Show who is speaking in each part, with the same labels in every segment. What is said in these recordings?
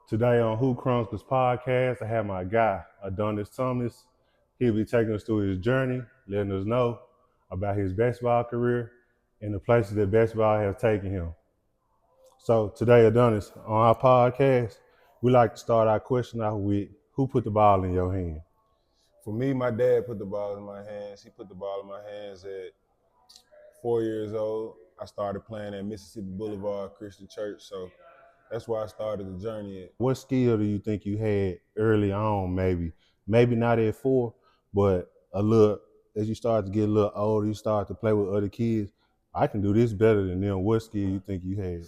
Speaker 1: Today on HoopChronicles podcast, I have my guy, Adonis Thomas. He'll be taking us through his journey, letting us know about his basketball career and the places that basketball has taken him. So today, Adonis, on our podcast, we like to start our question out with, who put the ball in your hand?
Speaker 2: For me, my dad put the ball in my hands. He put the ball in my hands at 4 years old. I started playing at Mississippi Boulevard Christian Church, so that's where I started the journey at.
Speaker 1: What skill do you think you had early on, maybe not at 4, but a little, as you start to get a little older, you start to play with other kids, I can do this better than them. What skill you think you had?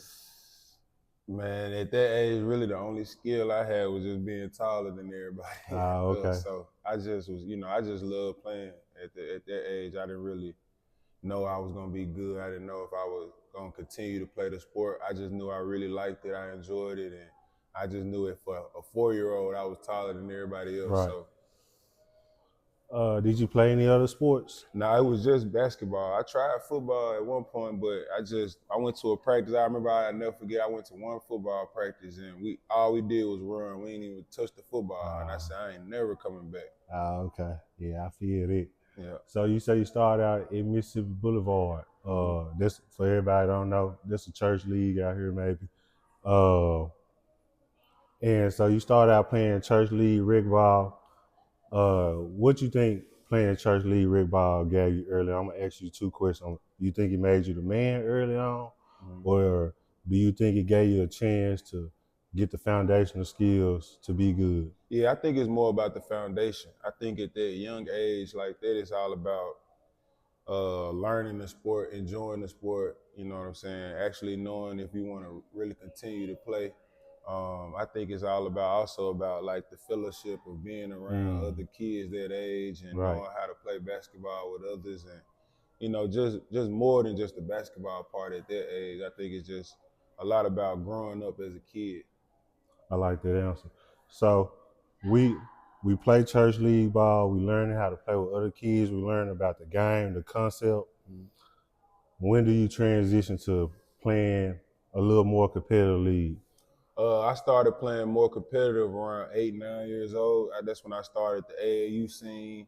Speaker 2: Man, at that age, really the only skill I had was just being taller than everybody.
Speaker 1: Okay.
Speaker 2: So I just was, I just loved playing. At that age, I didn't really know I was gonna be good. I didn't know if I was gonna continue to play the sport. I just knew I really liked it. I enjoyed it, and I just knew it for a 4-year-old, I was taller than everybody else.
Speaker 1: Right.
Speaker 2: So.
Speaker 1: Did you play any other sports?
Speaker 2: No, it was just basketball. I tried football at one point, but I went to a practice. I remember I'll never forget. I went to one football practice, and all we did was run. We didn't even touch the football, and I said I ain't never coming back.
Speaker 1: Okay. Yeah, I feel it.
Speaker 2: Yeah.
Speaker 1: So you say you started out in Mississippi Boulevard. This, for everybody that don't know, this is a church league out here maybe. And so you started out playing church league rec ball. What you think playing church league rec ball gave you early on? I'm gonna ask you 2 questions. You think it made you the man early on, or do you think it gave you a chance to get the foundational skills to be good?
Speaker 2: Yeah, I think it's more about the foundation. I think at that young age like that, it's all about learning the sport, enjoying the sport, you know what I'm saying? Actually knowing if you want to really continue to play. I think it's all about like the fellowship of being around other kids that age and knowing how to play basketball with others, and just more than just the basketball part at that age. I think it's just a lot about growing up as a kid.
Speaker 1: I like that answer. So we play church league ball. We learn how to play with other kids. We learn about the game, the concept. When do you transition to playing a little more competitive league?
Speaker 2: I started playing more competitive around 8, 9 years old. That's when I started the AAU scene,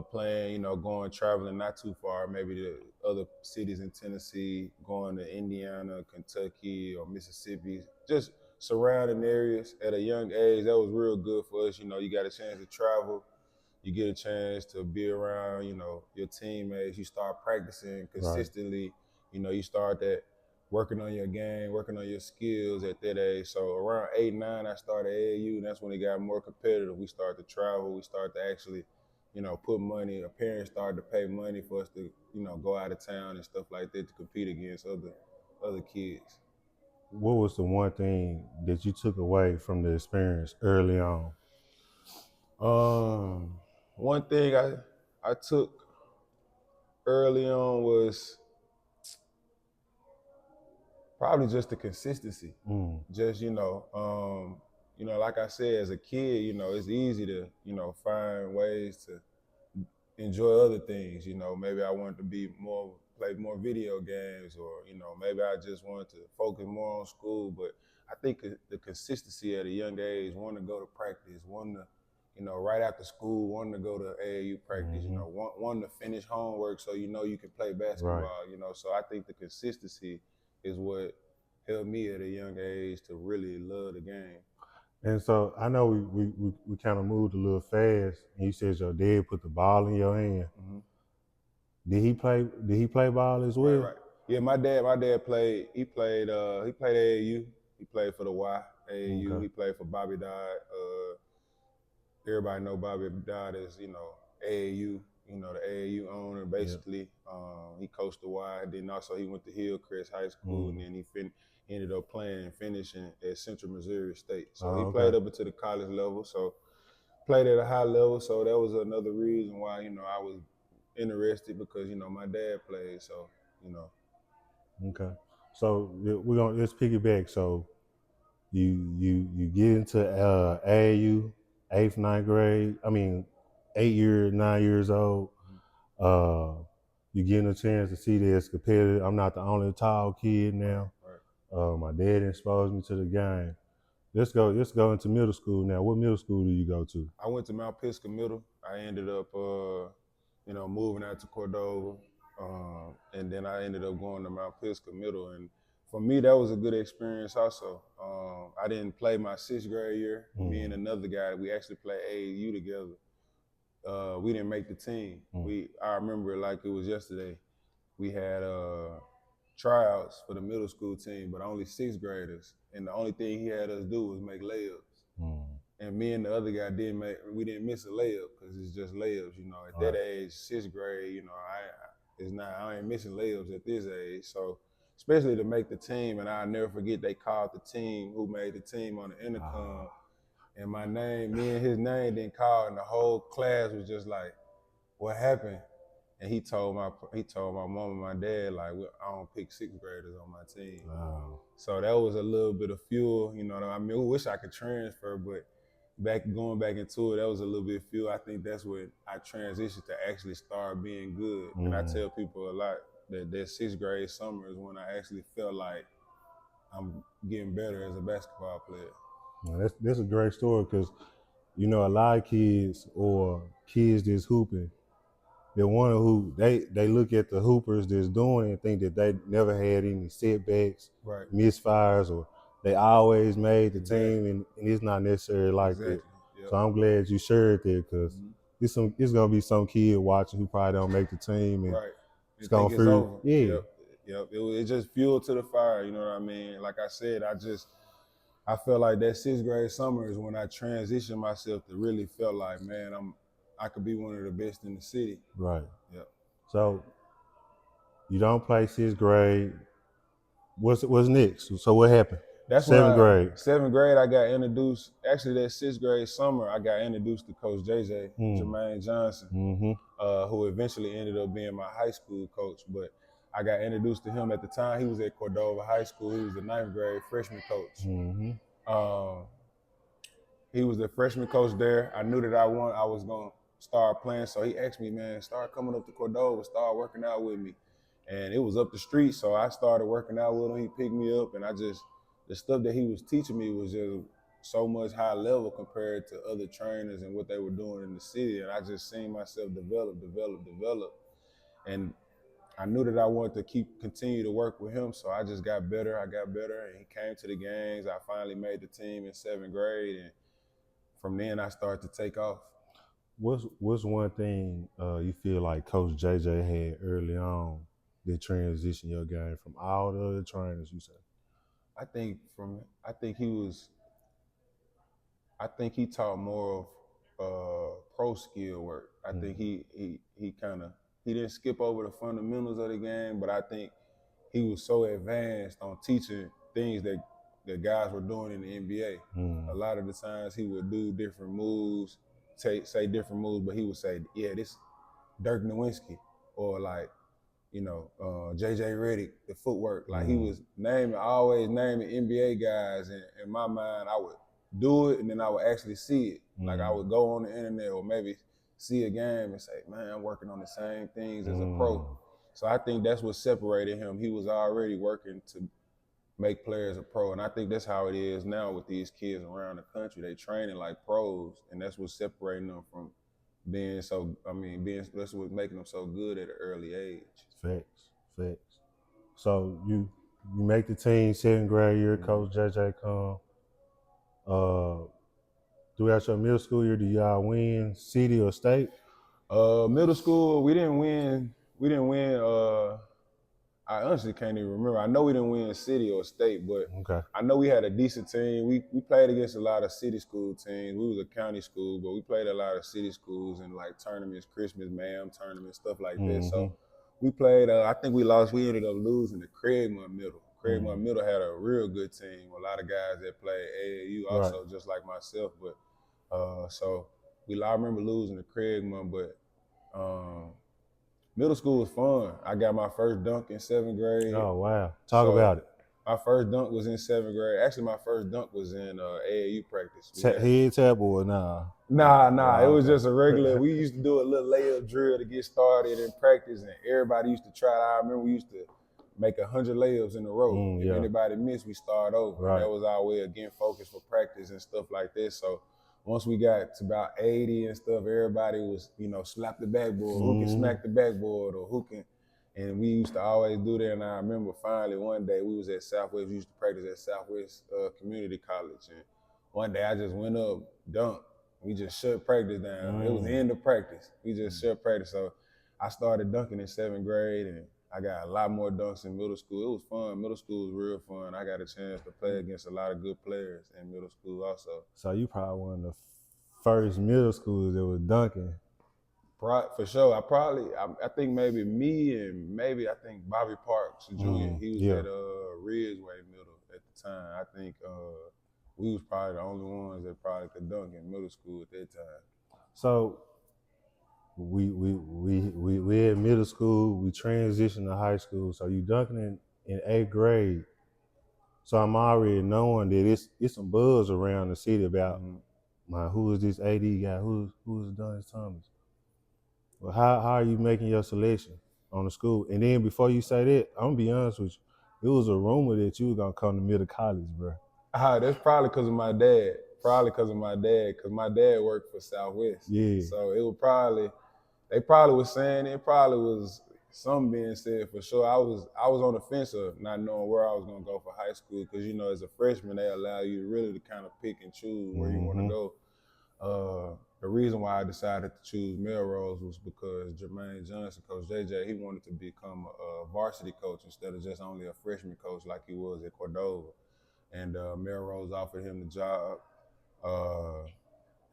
Speaker 2: playing, going traveling not too far, maybe to other cities in Tennessee, going to Indiana, Kentucky, or Mississippi, just surrounding areas at a young age. That was real good for us. You got a chance to travel. You get a chance to be around, your teammates. You start practicing consistently. Right. You start that working on your game, working on your skills at that age. So around 8, 9, I started AAU, and that's when it got more competitive. We started to travel. We started to actually, put money. Our parents started to pay money for us to, go out of town and stuff like that to compete against other kids.
Speaker 1: What was the one thing that you took away from the experience early on?
Speaker 2: One thing I took early on was probably just the consistency. Just, like I said, as a kid, it's easy to, find ways to enjoy other things. Maybe I wanted to play more video games, or, maybe I just wanted to focus more on school. But I think the consistency at a young age, wanting to go to practice, wanting to, right after school, wanting to go to AAU practice, wanting to finish homework so you can play basketball, So I think the consistency is what helped me at a young age to really love the game.
Speaker 1: And so I know we kind of moved a little fast, and you said your dad put the ball in your hand. Did he play ball as well?
Speaker 2: Right. Yeah, my dad played. He played AAU. He played for the Y AAU. Okay. He played for Bobby Dodd. Everybody know Bobby Dodd as AAU. The AAU owner basically. Yep. He coached the Y. Then also he went to Hillcrest High School, and then he ended up playing and finishing at Central Missouri State. So he played up into the college level. So played at a high level. So that was another reason why I was interested, because my dad played. So
Speaker 1: Okay. So let's piggyback. So you get into AAU, 8th, 9th grade. 9 years old. You getting a chance to see this competitive. I'm not the only tall kid now. Right. My dad exposed me to the game. Let's go into middle school now. What middle school do you go to?
Speaker 2: I went to Mount Pisgah Middle. I ended up, moving out to Cordova, and then I ended up going to Mount Pisgah Middle. And for me, that was a good experience also. I didn't play my 6th grade year. Me and another guy, we actually played AAU together. We didn't make the team. I remember it like it was yesterday. We had tryouts for the middle school team, but only 6th graders. And the only thing he had us do was make layups. And me and the other guy we didn't miss a layup because it's just layups, At that age, 6th grade, I ain't missing layups at this age. So especially to make the team, and I'll never forget they called the team who made the team on the intercom. And my name, me and his name didn't call, and the whole class was just like, what happened? And he told my mom and my dad, like, I don't pick 6th graders on my team.
Speaker 1: Wow.
Speaker 2: So that was a little bit of fuel, I mean, we wish I could transfer, but going back into it, that was a little bit of fuel. I think that's when I transitioned to actually start being good. And I tell people a lot that 6th grade summer is when I actually felt like I'm getting better as a basketball player.
Speaker 1: Well, that's a great story because, a lot of kids or kids that's hooping, they want to hoop. They look at the hoopers that's doing it and think that they never had any setbacks,
Speaker 2: right,
Speaker 1: misfires, or they always made the team, and it's not necessarily like that. Yep. So I'm glad you shared that because it's gonna be some kid watching who probably don't make the team, and it's gonna feel over. Yeah.
Speaker 2: Yep. It just fuel to the fire. You know what I mean? Like I said, I felt like that 6th grade summer is when I transitioned myself to really feel like, man, I could be one of the best in the city.
Speaker 1: Right.
Speaker 2: Yep.
Speaker 1: So you don't play 6th grade. What's next? So what happened?
Speaker 2: That's
Speaker 1: 7th grade.
Speaker 2: 7th grade, I got introduced. Actually, that 6th grade summer, I got introduced to Coach JJ, Jermaine Johnson, who eventually ended up being my high school coach. But I got introduced to him at the time. He was at Cordova High School. He was the 9th grade freshman coach. He was the freshman coach there. I knew that I was going to start playing. So he asked me, man, start coming up to Cordova, start working out with me. And it was up the street, so I started working out with him. He picked me up, and the stuff that he was teaching me was just so much high level compared to other trainers and what they were doing in the city. And I just seen myself develop. And I knew that I wanted to continue to work with him, so I just got better. And he came to the games. I finally made the team in 7th grade, and from then I started to take off.
Speaker 1: What's one thing you feel like Coach JJ had early on that transition your game from all the other trainers, you say?
Speaker 2: I think he taught more of pro skill work. I think he didn't skip over the fundamentals of the game, but I think he was so advanced on teaching things that guys were doing in the NBA. A lot of the times he would do different moves, say different moves, but he would say, yeah, this Dirk Nowitzki, or like, JJ Redick, the footwork. Like he was always naming NBA guys, and in my mind, I would do it and then I would actually see it. Like I would go on the internet or maybe see a game and say, man, I'm working on the same things as a pro. So I think that's what separated him. He was already working to make players a pro, and I think that's how it is now with these kids around the country. They training like pros, and that's what's separating them from that's what's making them so good at an early age.
Speaker 1: Facts. So you make the team 7th grade year, Coach JJ come. Throughout your middle school year, do y'all win city or state?
Speaker 2: Middle school, we didn't win. I honestly can't even remember. I know we didn't win city or state, but I know we had a decent team. We played against a lot of city school teams. We was a county school, but we played a lot of city schools and like tournaments, Christmas MAM tournaments, stuff like that. So we played, I think we ended up losing to Craigmont Middle. Craigmont Middle had a real good team. A lot of guys that played AAU also, just like myself. But I remember losing to Craigmont, but middle school was fun. I got my first dunk in 7th grade.
Speaker 1: Oh, wow. Talk about it.
Speaker 2: My first dunk was in 7th grade. Actually, my first dunk was in AAU practice.
Speaker 1: Head tap or nah?
Speaker 2: Nah. It was just a regular. We used to do a little layup drill to get started in practice, and everybody used to try it. I remember we used to make 100 layups in a row. If anybody missed, we start over.
Speaker 1: Right.
Speaker 2: And that was our way of getting focused for practice and stuff like this. So once we got to about 80 and stuff, everybody was, slap the backboard, who can smack the backboard or who can. And we used to always do that. And I remember finally one day we was at Southwest, we used to practice at Southwest Community College. And one day I just went up, dunked. We just shut practice down. It was the end of practice. We just shut practice. So I started dunking in 7th grade, and I got a lot more dunks in middle school. It was fun. Middle school was real fun. I got a chance to play against a lot of good players in middle school also.
Speaker 1: So you probably one of the first middle schools that was dunking.
Speaker 2: For sure. I think maybe me and I think Bobby Parks, Jr., he was at Ridgeway Middle at the time. I think we was probably the only ones that probably could dunk in middle school at that time.
Speaker 1: So we at middle school, we transitioned to high school. So you dunking in 8th grade. So I'm already knowing that it's some buzz around the city about who is this AD guy? Who is Adonis Thomas? Well, how are you making your selection on the school? And then before you say that, I'm gonna be honest with you, it was a rumor that you were gonna come to middle college, bro.
Speaker 2: That's probably because of my dad. Because my dad worked for Southwest.
Speaker 1: Yeah.
Speaker 2: So it was they probably was saying it probably was something being said for sure. I was on the fence of not knowing where I was gonna go for high school because as a freshman they allow you to really kind of pick and choose where you want to go. The reason why I decided to choose Melrose was because Jermaine Johnson, Coach JJ, he wanted to become a varsity coach instead of just only a freshman coach like he was at Cordova. And Melrose offered him the job,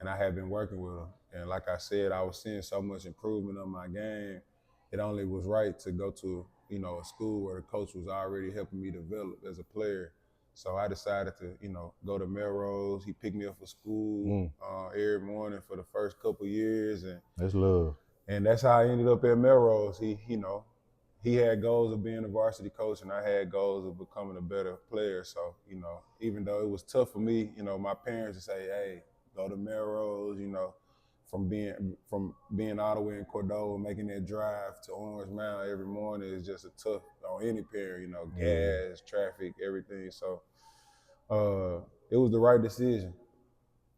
Speaker 2: and I had been working with him. And like I said, I was seeing so much improvement on my game. It only was right to go to, a school where the coach was already helping me develop as a player. So I decided to, go to Melrose. He picked me up for school every morning for the first couple years, and
Speaker 1: that's love.
Speaker 2: And that's how I ended up at Melrose. He had goals of being a varsity coach, and I had goals of becoming a better player. So, even though it was tough for me, my parents would say, "Hey, go to Melrose," from being all the way in Cordova, making that drive to Orange Mound every morning is just a tough on any parent, gas, traffic, everything. So it was the right decision.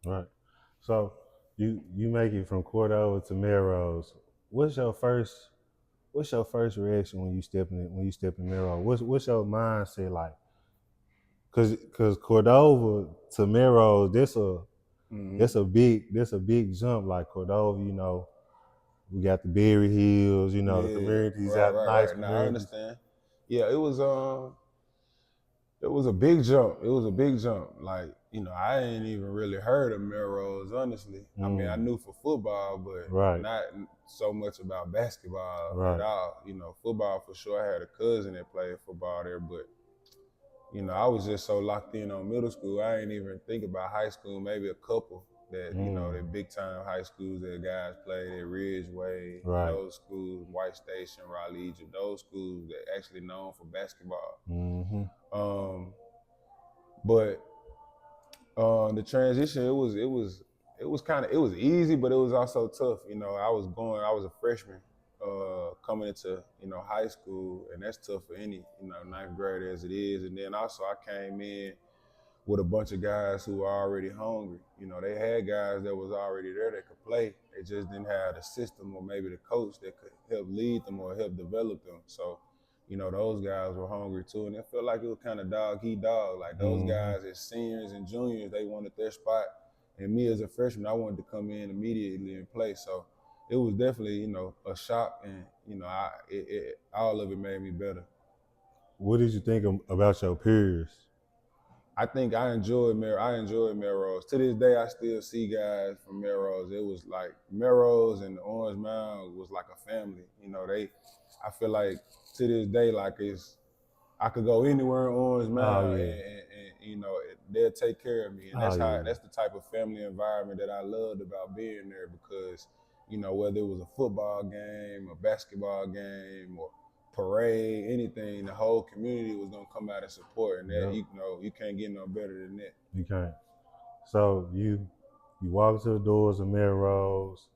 Speaker 1: Right. So you make it from Cordova to Melrose. What's your first reaction when you step in Melrose? What's your mindset like? Cause Cordova to Melrose, that's a big jump. Like Cordova, we got the Berry Hills, the communities out nice.
Speaker 2: Right. Now I understand. Yeah, it was a big jump. Like, I ain't even really heard of Melrose, honestly. I mean, I knew for football, but not so much about basketball at all. Football for sure. I had a cousin that played football there, but I was just so locked in on middle school. I ain't even think about high school, maybe a couple that, that big time high schools that guys played at Ridgeway, those schools, White Station, Raleigh, Egypt, those schools that actually known for basketball. But the transition, it was easy, but it was also tough. I was a freshman coming into, high school, and that's tough for any, 9th grader as it is. And then also I came in with a bunch of guys who were already hungry. They had guys that was already there that could play. They just didn't have the system or maybe the coach that could help lead them or help develop them. So, those guys were hungry too. And it felt like it was kind of dog-eat-dog. Like those guys as seniors and juniors, they wanted their spot. And me as a freshman, I wanted to come in immediately and play. So it was definitely, a shock. And, all of it made me better.
Speaker 1: What did you think about your peers?
Speaker 2: I think I enjoyed Melrose. To this day, I still see guys from Melrose. It was like Melrose and the Orange Mound was like a family. I feel like to this day, like I could go anywhere in Orange Mound and they'll take care of me. And that's the type of family environment that I loved about being there because, whether it was a football game, a basketball game, or parade, anything, the whole community was gonna come out and support, and that you can't get no better than that.
Speaker 1: You can't. So you walk to the doors of Melrose.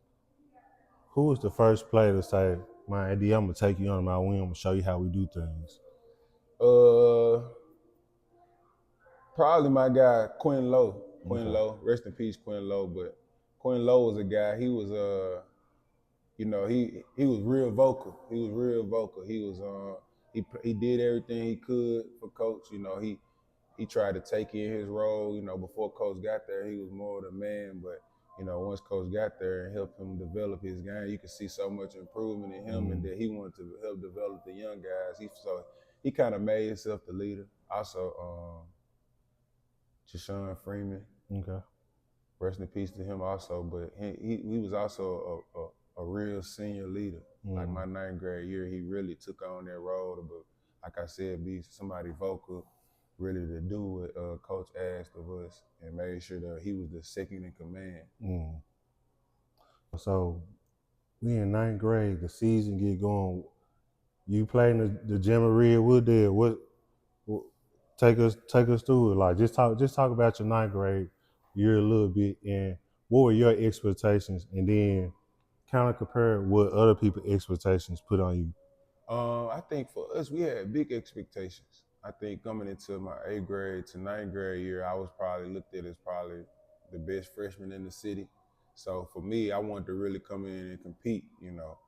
Speaker 1: Who was the first player to say, "Man, AD, I'm gonna take you under my wing. I'm gonna show you how we do things"?
Speaker 2: Probably my guy Quinn Lowe. Quinn
Speaker 1: Okay.
Speaker 2: Lowe, rest in peace, Quinn Lowe. But Quinn Lowe was a guy. He was he was real vocal. He was real vocal. He was he did everything he could for Coach. He tried to take in his role. Before Coach got there, he was more the man. But once Coach got there and helped him develop his game, you could see so much improvement in him, and that he wanted to help develop the young guys. He kind of made himself the leader. Also, Jashawn Freeman.
Speaker 1: Okay.
Speaker 2: Rest in peace to him also. But he was also a real senior leader. Like my ninth grade year, he really took on that role. But like I said, be somebody vocal, really to do what Coach asked of us, and made sure that he was the second in command.
Speaker 1: So we in ninth grade, the season get going. You playing the Jamboree at Wooddale. What take us through it? Like just talk about your ninth grade year a little bit, and what were your expectations, and then kind of compare what other people's expectations put on you.
Speaker 2: I think for us, we had big expectations. I think coming into my 8th grade to 9th grade year, I was probably looked at as probably the best freshman in the city. So for me, I wanted to really come in and compete.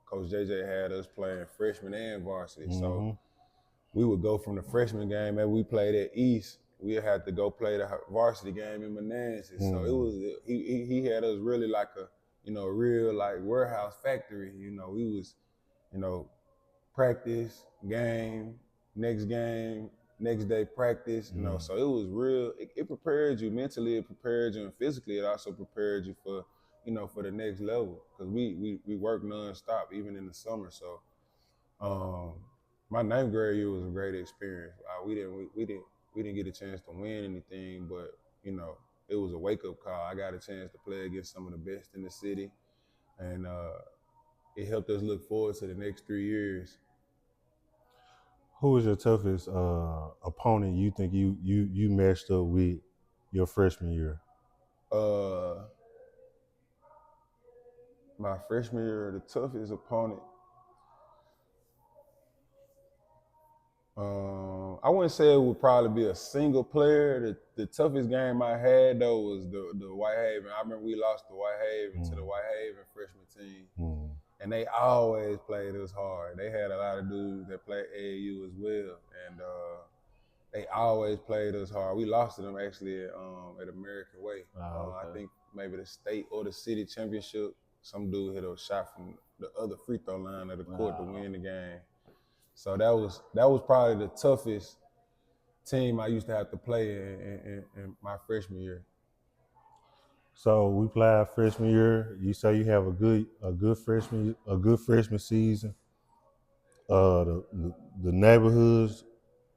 Speaker 2: Coach JJ had us playing freshman and varsity. So we would go from the freshman game that we played at East, we had to go play the varsity game in Memphis. So it was he had us really like a real like warehouse factory. We was practice, game, next day practice, so it was real. It prepared you mentally, it prepared you, and physically it also prepared you for, for the next level. Because we work nonstop, even in the summer. So my 9th grade year was a great experience. We didn't get a chance to win anything, but it was a wake-up call. I got a chance to play against some of the best in the city, and it helped us look forward to the next 3 years.
Speaker 1: Who was your toughest opponent you think you matched up with your freshman year?
Speaker 2: My freshman year, the toughest opponent, I wouldn't say it would probably be a single player. The toughest game I had, though, was the Whitehaven. I remember we lost to Whitehaven to the Whitehaven freshman team. And they always played us hard. They had a lot of dudes that played AAU as well. And they always played us hard. We lost to them actually at American Way.
Speaker 1: Okay.
Speaker 2: I think maybe the state or the city championship. Some dude hit a shot from the other free throw line of the court to win the game. So that was probably the toughest team I used to have to play in my freshman year.
Speaker 1: So we played freshman year. You say you have a good freshman season. The neighborhoods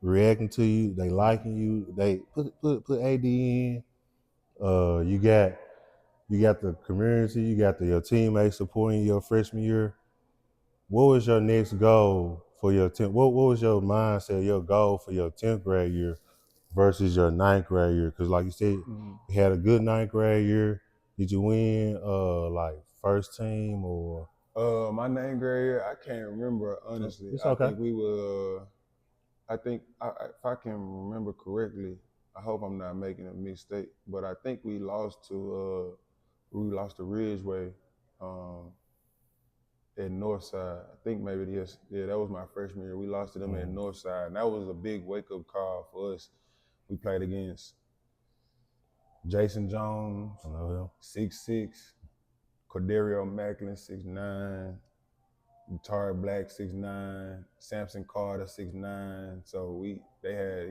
Speaker 1: reacting to you, they liking you. They put AD in. You got the community. You got your teammates supporting your freshman year. What was your next goal for your 10th? What was your mindset, your goal for your 10th grade year versus your 9th grade year? Because like you said, you had a good 9th grade year. Did you win like first team or?
Speaker 2: My 9th grade year, I can't remember honestly.
Speaker 1: It's okay.
Speaker 2: I think we were. If I can remember correctly, I hope I'm not making a mistake, but I think we lost to Ridgeway at Northside. I think maybe that was my freshman year. We lost to them at Northside, and that was a big wake-up call for us. We played against Jason Jones, 6'6", Corderio Macklin, 6'9", Tari Black, 6'9", Samson Carter, 6'9". So they had,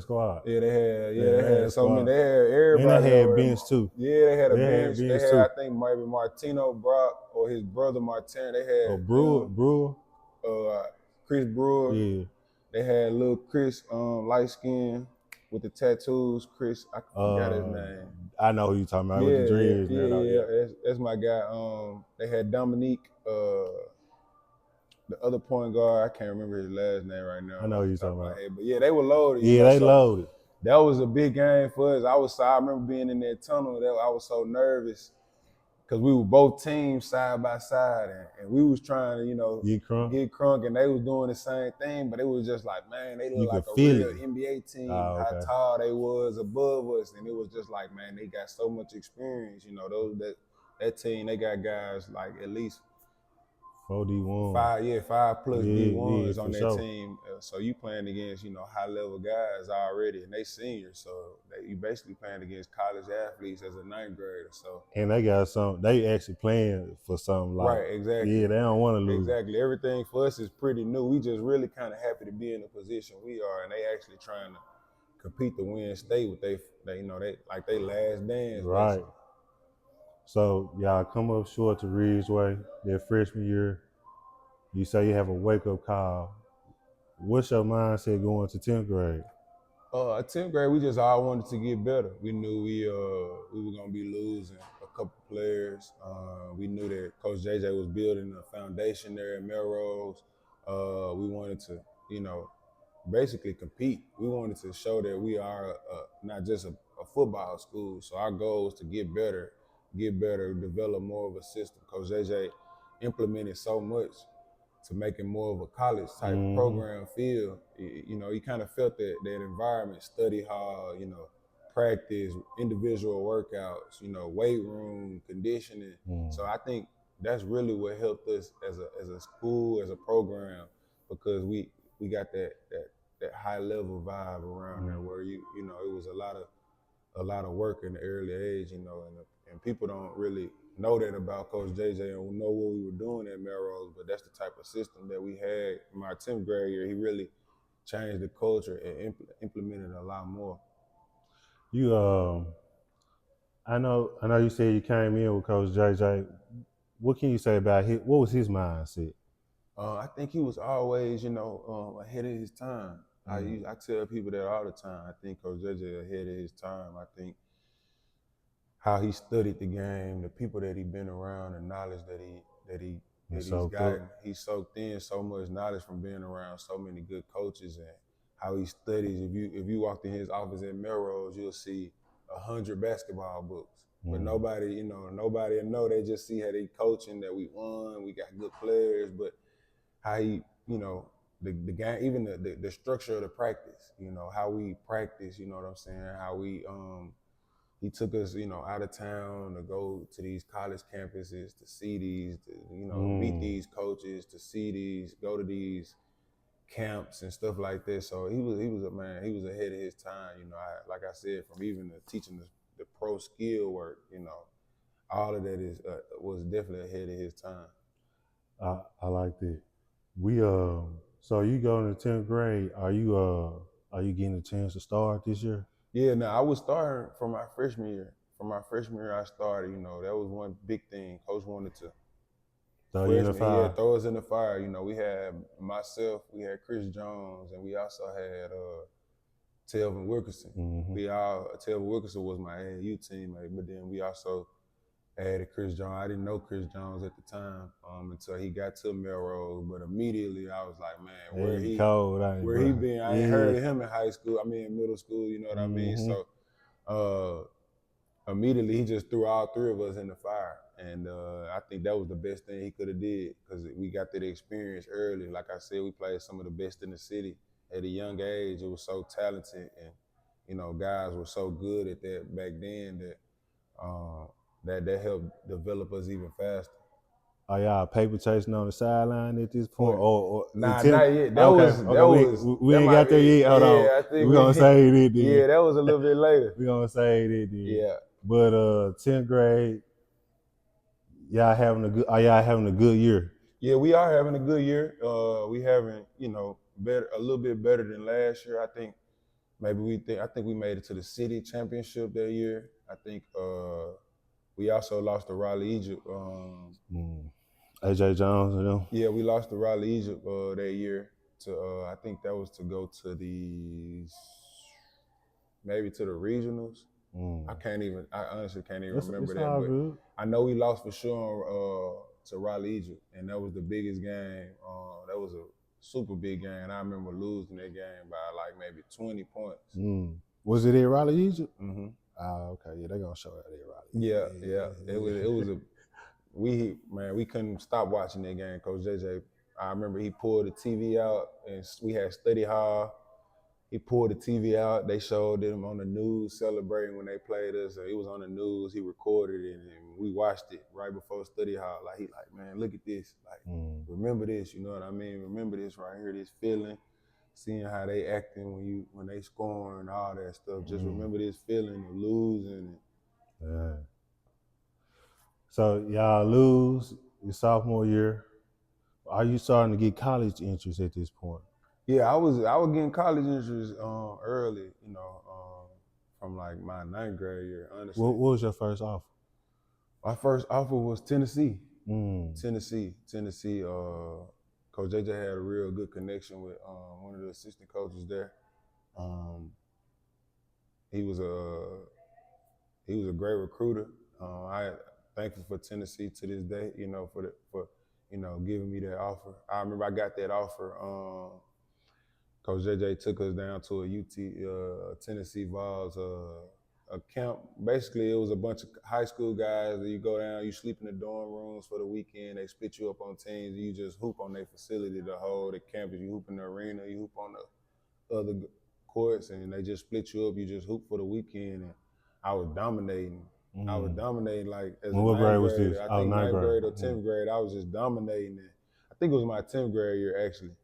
Speaker 1: squad.
Speaker 2: Yeah, they had so many. They had everybody.
Speaker 1: And they had bench too.
Speaker 2: Yeah, they had a bench. They had, I think, maybe Martino Brock or his brother Martin. They had
Speaker 1: Brewer.
Speaker 2: Chris Brewer.
Speaker 1: Yeah.
Speaker 2: They had little Chris, light skin with the tattoos. Chris, I forgot his name.
Speaker 1: I know who you talking about with the dreads.
Speaker 2: Yeah. That's my guy. They had Dominique. The other point guard, I can't remember his last name right now.
Speaker 1: I know who you talking about.
Speaker 2: But yeah, they were loaded.
Speaker 1: They loaded.
Speaker 2: That was a big game for us. I remember being in that tunnel. I was so nervous. because we were both teams side by side, and we was trying to,
Speaker 1: Get
Speaker 2: crunk, and they was doing the same thing, but it was just like, man, they
Speaker 1: You
Speaker 2: look like
Speaker 1: could
Speaker 2: a
Speaker 1: feel
Speaker 2: real
Speaker 1: it.
Speaker 2: NBA team,
Speaker 1: Oh,
Speaker 2: how
Speaker 1: okay.
Speaker 2: tall they was above us, and it was just like, man, they got so much experience, that team, they got guys like at least
Speaker 1: 4D1.
Speaker 2: 5 plus D1s on
Speaker 1: for
Speaker 2: that
Speaker 1: sure.
Speaker 2: team. So you playing against, high level guys already, and they seniors. So you basically playing against college athletes as a ninth grader. So
Speaker 1: And they got they actually playing for something like.
Speaker 2: right, exactly.
Speaker 1: Yeah, they don't want to lose.
Speaker 2: Exactly. Everything for us is pretty new. We just really kind of happy to be in the position we are, and they actually trying to compete to win state with they like they last dance.
Speaker 1: Right.
Speaker 2: Basically.
Speaker 1: So y'all come up short to Ridgeway their freshman year. You say you have a wake-up call. What's your mindset going to 10th grade?
Speaker 2: 10th grade, we just all wanted to get better. We knew we were gonna be losing a couple players. We knew that Coach JJ was building a foundation there at Melrose. We wanted to, basically compete. We wanted to show that we are not just a football school. So our goal was to get better, develop more of a system. Coach JJ implemented so much to make it more of a college type program feel. You kind of felt that environment, study hall, practice, individual workouts, weight room, conditioning. So I think that's really what helped us as a school, as a program, because we got that high level vibe around there where it was a lot of work in the early age, and people don't really know that about Coach JJ and know what we were doing at Melrose, but that's the type of system that we had. In my 10th grade year, he really changed the culture and implemented a lot more.
Speaker 1: You, I know you said you came in with Coach JJ. What can you say about what was his mindset?
Speaker 2: I think he was always, ahead of his time. I tell people that all the time. I think Coach JJ ahead of his time. I think how he studied the game, the people that he been around, the knowledge that he's gotten. He soaked in so much knowledge from being around so many good coaches, and how he studies. If you walked in his office at Melrose, you'll see 100 basketball books. But nobody will know. They just see how they coaching, that we won, we got good players, but how he, the game, even the structure of the practice, how we practice, you know what I'm saying? How we he took us, out of town to go to these college campuses to see these, meet these coaches, to see these, go to these camps and stuff like that. So he was a man. He was ahead of his time. Like I said, from even teaching the pro skill work, all of that was definitely ahead of his time.
Speaker 1: I like that. We so you go in the 10th grade. Are you getting a chance to start this year?
Speaker 2: Yeah, I was starting from my freshman year. From my freshman year, I started. That was one big thing. Coach wanted to
Speaker 1: throw you in the fire.
Speaker 2: Yeah, throw us in the fire. We had myself, we had Chris Jones, and we also had Telvin Wilkerson. Telvin Wilkerson was my AAU teammate, but then we also added Chris Jones. I didn't know Chris Jones at the time until he got to Melrose, but immediately I was like, man, where he been? I ain't heard of him in high school. I mean, in middle school, you know what I mean? So immediately he just threw all three of us in the fire. And I think that was the best thing he could have did, because we got that experience early. Like I said, we played some of the best in the city at a young age. It was so talented, and guys were so good at that back then that helped develop us even faster.
Speaker 1: Are y'all paper chasing on the sideline at this point? Or
Speaker 2: not yet.
Speaker 1: We ain't got there yet. Hold on.
Speaker 2: I think
Speaker 1: we're gonna save it then.
Speaker 2: Yeah, that was a little bit later.
Speaker 1: We're gonna save it then.
Speaker 2: Yeah.
Speaker 1: But 10th grade, are y'all having a good year?
Speaker 2: Yeah, we are having a good year. We having, better, a little bit better than last year. I think I think we made it to the city championship that year. I think we also lost to Raleigh, Egypt.
Speaker 1: AJ Jones and them.
Speaker 2: Yeah, we lost to Raleigh, Egypt that year. I think that was to go to maybe to the regionals. I honestly can't even remember that. But
Speaker 1: good.
Speaker 2: I know we lost for sure to Raleigh, Egypt, and that was the biggest game. That was a super big game. I remember losing that game by like maybe 20 points.
Speaker 1: Was it at Raleigh, Egypt?
Speaker 2: Mm-hmm.
Speaker 1: Okay, yeah, they're gonna show it at Raleigh.
Speaker 2: Yeah. It was we couldn't stop watching that game. Coach JJ, I remember he pulled the TV out, and we had study hall. He pulled the TV out. They showed them on the news celebrating when they played us. It was on the news. He recorded it, and we watched it right before study hall. Like, he like, man, look at this. Like, remember this. You know what I mean? Remember this right here. This feeling, seeing how they acting when they scoring and all that stuff. Just remember this feeling of losing.
Speaker 1: Yeah. So y'all lose your sophomore year. Are you starting to get college interest at this point?
Speaker 2: Yeah, I was getting college interest early, you know, from like my 9th grade year, honestly.
Speaker 1: What was your first offer?
Speaker 2: My first offer was Tennessee.
Speaker 1: Mm.
Speaker 2: Tennessee. Coach JJ had a real good connection with one of the assistant coaches there. He was a great recruiter. I thankful for Tennessee to this day, you know, for giving me that offer. I remember I got that offer. Coach JJ took us down to a Tennessee Vols a camp. Basically, it was a bunch of high school guys that you go down, you sleep in the dorm rooms for the weekend. They split you up on teams, and you just hoop on their facility, the campus. You hoop in the arena, you hoop on the other courts, and they just split you up. You just hoop for the weekend, and I was dominating. I was dominating like as a
Speaker 1: what grade was
Speaker 2: grader.
Speaker 1: this?
Speaker 2: I think 9th grade or
Speaker 1: 10th
Speaker 2: tenth grade. I was just dominating it. I think it was my 10th grade year actually,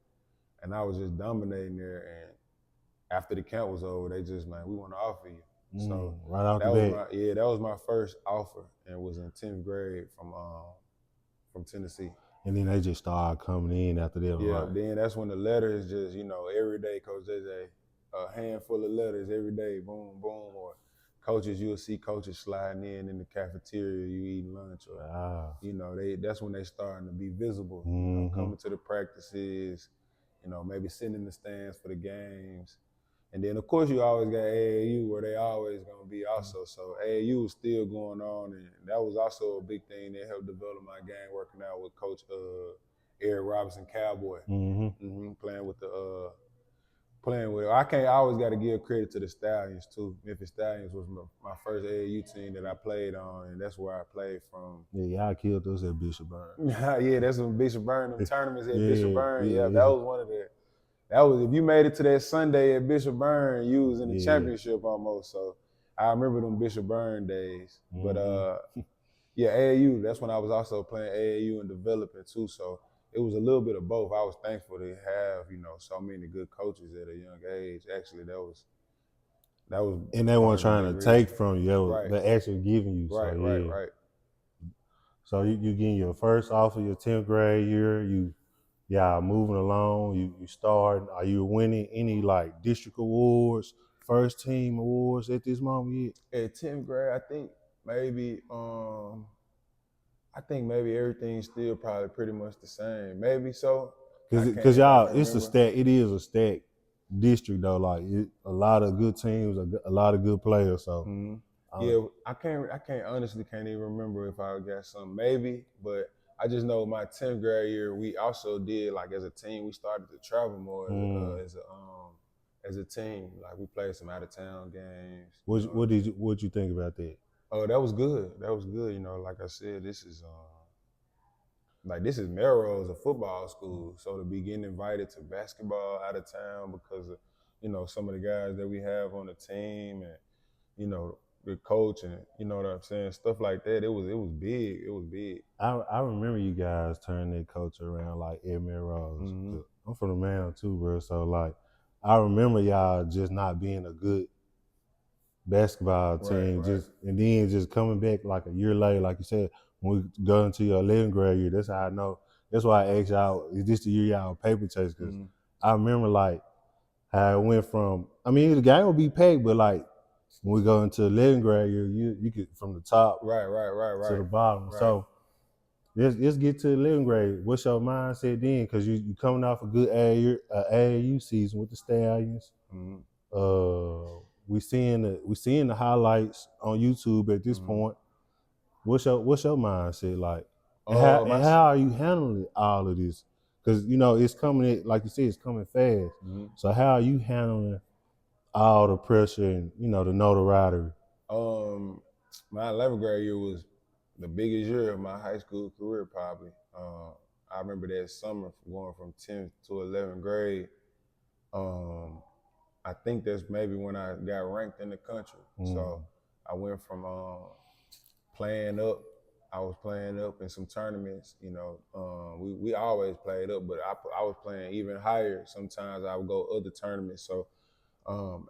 Speaker 2: and I was just dominating there. And after the camp was over, they just we want to offer you. So
Speaker 1: right out the bat.
Speaker 2: That was my first offer, and it was in 10th grade from Tennessee.
Speaker 1: And then they just started coming in after that.
Speaker 2: Yeah,
Speaker 1: right?
Speaker 2: Then that's when the letters just, every day, Coach JJ, a handful of letters every day, boom, boom, or coaches, you'll see coaches sliding in the cafeteria, you eating lunch, or that's when they starting to be visible, coming to the practices, maybe sitting in the stands for the games. And then, of course, you always got AAU, where they always going to be also. So AAU was still going on, and that was also a big thing that helped develop my game, working out with Coach Eric Robinson Cowboy, I always got to give credit to the Stallions, too. Memphis Stallions was my first AAU team that I played on, and that's where I played from.
Speaker 1: Yeah, y'all killed us at Bishop Burn.
Speaker 2: Yeah, that's when Bishop Burn, them tournaments at Bishop Burn. Yeah, that was one of the... That was, if you made it to that Sunday at Bishop Burn, you was in the championship almost. So I remember them Bishop Burn days. But AAU, that's when I was also playing AAU and developing too. So it was a little bit of both. I was thankful to have, so many good coaches at a young age. Actually, that was.
Speaker 1: And they weren't trying to take from you. They actually giving you.
Speaker 2: Right.
Speaker 1: So you getting your first offer your 10th grade year. Y'all moving along, you starting. Are you winning any like district awards, first team awards at this moment yet?
Speaker 2: At 10th grade, I think maybe everything's still probably pretty much the same. Maybe so.
Speaker 1: Because y'all, it is a stacked district though. Like a lot of good teams, a lot of good players. So
Speaker 2: I can't honestly can't even remember if I got some, maybe, but I just know my 10th grade year, we also did, like, as a team, we started to travel more as a team. Like, we played some out of town games.
Speaker 1: What'd you think about that?
Speaker 2: Oh, that was good. Like I said, this is Melrose, a football school. So to be getting invited to basketball out of town because of, some of the guys that we have on the team, and, the coach, and you know what I'm saying, stuff like that. It was big. It was big.
Speaker 1: I remember you guys turning that coach around like Ed Melrose. I'm from the Mound too, bro. So like, I remember y'all just not being a good basketball team, and then just coming back like a year later, like you said, when we go into your 11th grade year. That's how I know. That's why I asked y'all, is this the year y'all paper chase? Because I remember like how it went from. I mean, the game would be packed, but like. When we go into 11th grade year, you get from the top to the bottom. Right. So let's get to 11th grade. What's your mindset then? Because you coming off a good AAU season with the Stallions. We seeing the highlights on YouTube at this point. What's your mindset like? And how are you handling all of this? Because it's coming, like you said, it's coming fast. So how are you handling all the pressure and the notoriety?
Speaker 2: My 11th grade year was the biggest year of my high school career probably. I remember that summer going from 10th to 11th grade. I think that's maybe when I got ranked in the country. So I went from playing up. I was playing up in some tournaments. We always played up, but I was playing even higher. Sometimes I would go other tournaments. So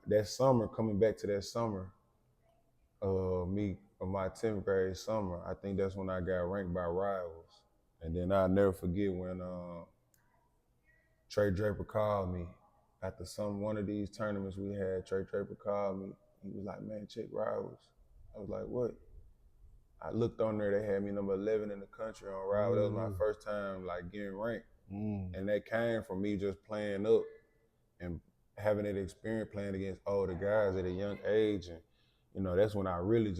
Speaker 2: that summer, coming back to that summer, me for my 10th grade summer, I think that's when I got ranked by rivals. And then I'll never forget when Trey Draper called me after one of these tournaments we had. Trey Draper called me. He was like, "Man, check rivals." I was like, "What?" I looked on there. They had me number 11 in the country on rivals. That was my first time like getting ranked, and that came from me just playing up and having that experience playing against older guys at a young age. And that's when I really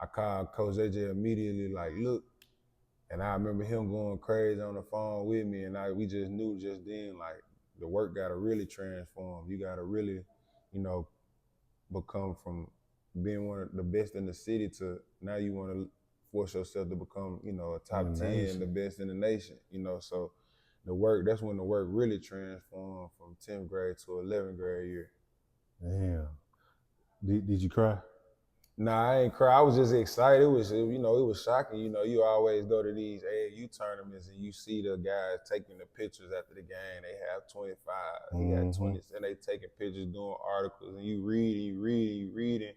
Speaker 2: I called Coach AJ immediately, like, "Look." And I remember him going crazy on the phone with me, and we just knew just then, like, the work got to really transform. You got to really, become from being one of the best in the city to now you want to force yourself to become, a top 10, the best in the nation, So that's when the work really transformed from 10th grade to 11th grade year.
Speaker 1: Damn. Did you cry?
Speaker 2: Nah, I ain't cry. I was just excited. It was shocking. You always go to these AAU tournaments and you see the guys taking the pictures after the game. They have 25, he got 20, and they taking pictures, doing articles, and you read, and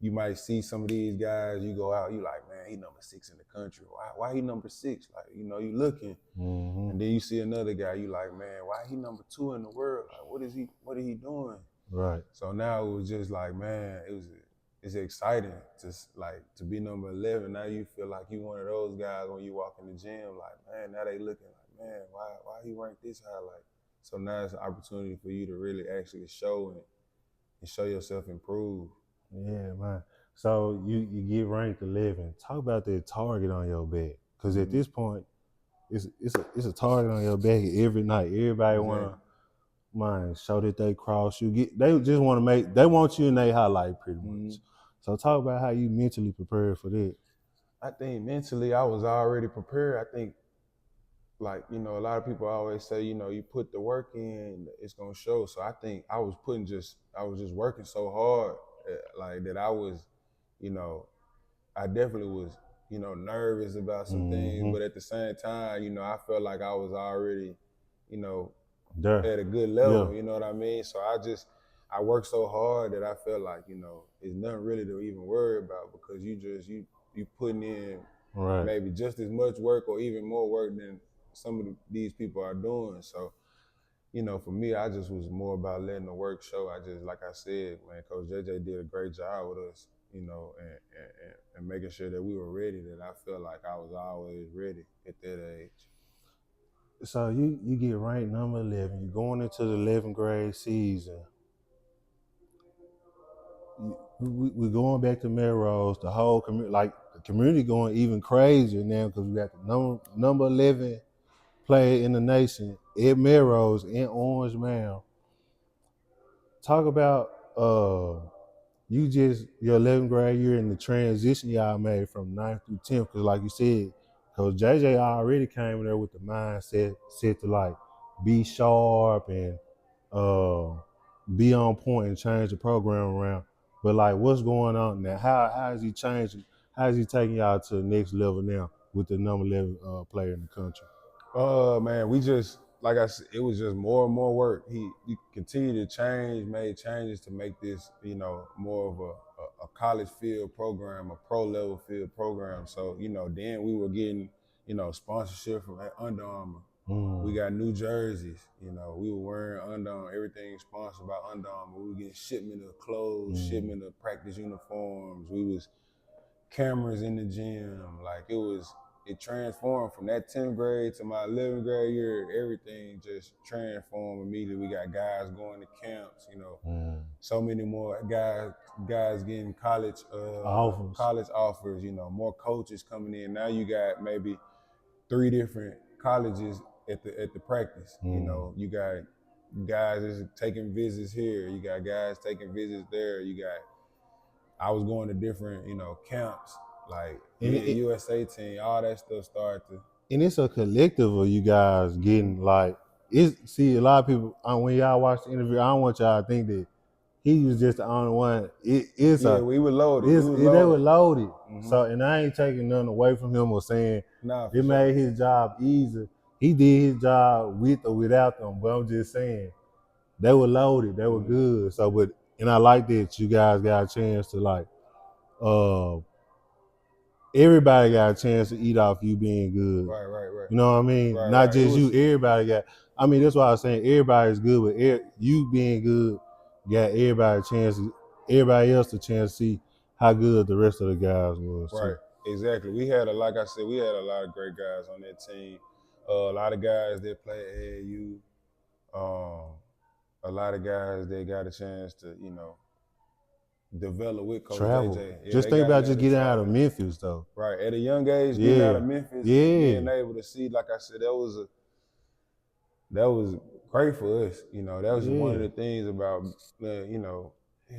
Speaker 2: you might see some of these guys. You go out, you like, "Man, he number 6 in the country. Why he number 6? Like, you looking, and then you see another guy. You like, "Man, why he number 2 in the world? Like, what is he doing?"
Speaker 1: Right.
Speaker 2: So now it was just like, man, it's exciting to be number 11. Now you feel like you one of those guys when you walk in the gym, like, man, now they looking like, man, why he ranked this high? Like, so now it's an opportunity for you to really actually show and show yourself improve.
Speaker 1: Yeah, man. So you get ranked 11. Talk about that target on your back, because at this point, it's a target on your back every night. Everybody want to show that they cross you. They just want to they want you in their highlight pretty much. So talk about how you mentally prepared for that.
Speaker 2: I think mentally I was already prepared. I think, like, a lot of people always say, you put the work in, it's gonna show. So I think I was just working so hard, like that I was, I definitely was, nervous about some things, but at the same time, I felt like I was already, at a good level, you know what I mean? So I worked so hard that I felt like, it's nothing really to even worry about, because you putting in maybe just as much work or even more work than some of these people are doing. So, for me, I just was more about letting the work show. Like I said, man, Coach JJ did a great job with us, and making sure that we were ready, that I felt like I was always ready at that age.
Speaker 1: So you get ranked number 11. You're going into the 11th grade season. We're going back to Melrose. The whole the community going even crazier now, because we got the number 11 player in the nation at Melrose in Orange Mound. Talk about your 11th grade year and the transition y'all made from 9th through 10th, because like you said, Coach JJ already came in there with the mindset to like be sharp and be on point and change the program around. But like, what's going on now? How is he changing? How is he taking y'all to the next level now with the number 11 player in the country?
Speaker 2: Man, we just, like I said, it was just more and more work. He continued to made changes to make this, more of a college field program, a pro level field program. So, then we were getting, sponsorship from Under Armour. We got new jerseys, we were wearing Under Armour, everything sponsored by Under Armour. We were getting shipment of clothes, shipment of practice uniforms. We was cameras in the gym. Like, it transformed from that 10th grade to my 11th grade year. Everything just transformed immediately. We got guys going to camps, so many more guys getting college offers, more coaches coming in. Now you got maybe 3 different colleges at the practice. You got guys that's taking visits here. You got guys taking visits there. I was going to different, camps, like
Speaker 1: And
Speaker 2: USA team, all that stuff started to.
Speaker 1: and it's a collective of you guys getting like it's. See, a lot of people when y'all watch the interview, I don't want y'all to think that he was just the only one.
Speaker 2: We were loaded.
Speaker 1: They were loaded.
Speaker 2: Mm-hmm.
Speaker 1: So, and I ain't taking nothing away from him or saying it made
Speaker 2: sure.
Speaker 1: his job easier. He did his job with or without them. But I'm just saying they were loaded. They were good. So, and I like that you guys got a chance to like. Everybody got a chance to eat off you being good.
Speaker 2: Right.
Speaker 1: You know what I mean?
Speaker 2: Right,
Speaker 1: Not just you. Everybody got. I mean, that's why I was saying everybody's good, but you being good got everybody a chance. Everybody else a chance to see how good the rest of the guys was.
Speaker 2: Right. Too. Exactly. Like I said, we had a lot of great guys on that team. A lot of guys that play AAU. A lot of guys that got a chance to, develop with Coach
Speaker 1: Travel.
Speaker 2: JJ. Yeah,
Speaker 1: just think about just getting out of Memphis, though.
Speaker 2: Right. At a young age, getting out of Memphis, being able to see, like I said, that was great for us. That was one of the things about,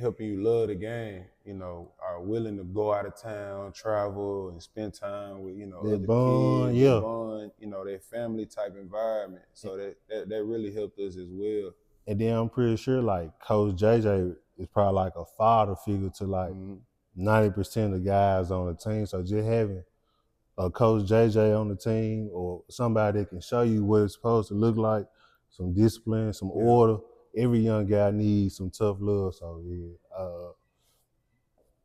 Speaker 2: helping you love the game. Are willing to go out of town, travel, and spend time with, other
Speaker 1: bond,
Speaker 2: kids, bond, that family type environment. So that really helped us as well.
Speaker 1: And then I'm pretty sure like Coach JJ is probably like a father figure to like 90% of the guys on the team. So just having a Coach JJ on the team or somebody that can show you what it's supposed to look like, some discipline, some order. Every young guy needs some tough love. So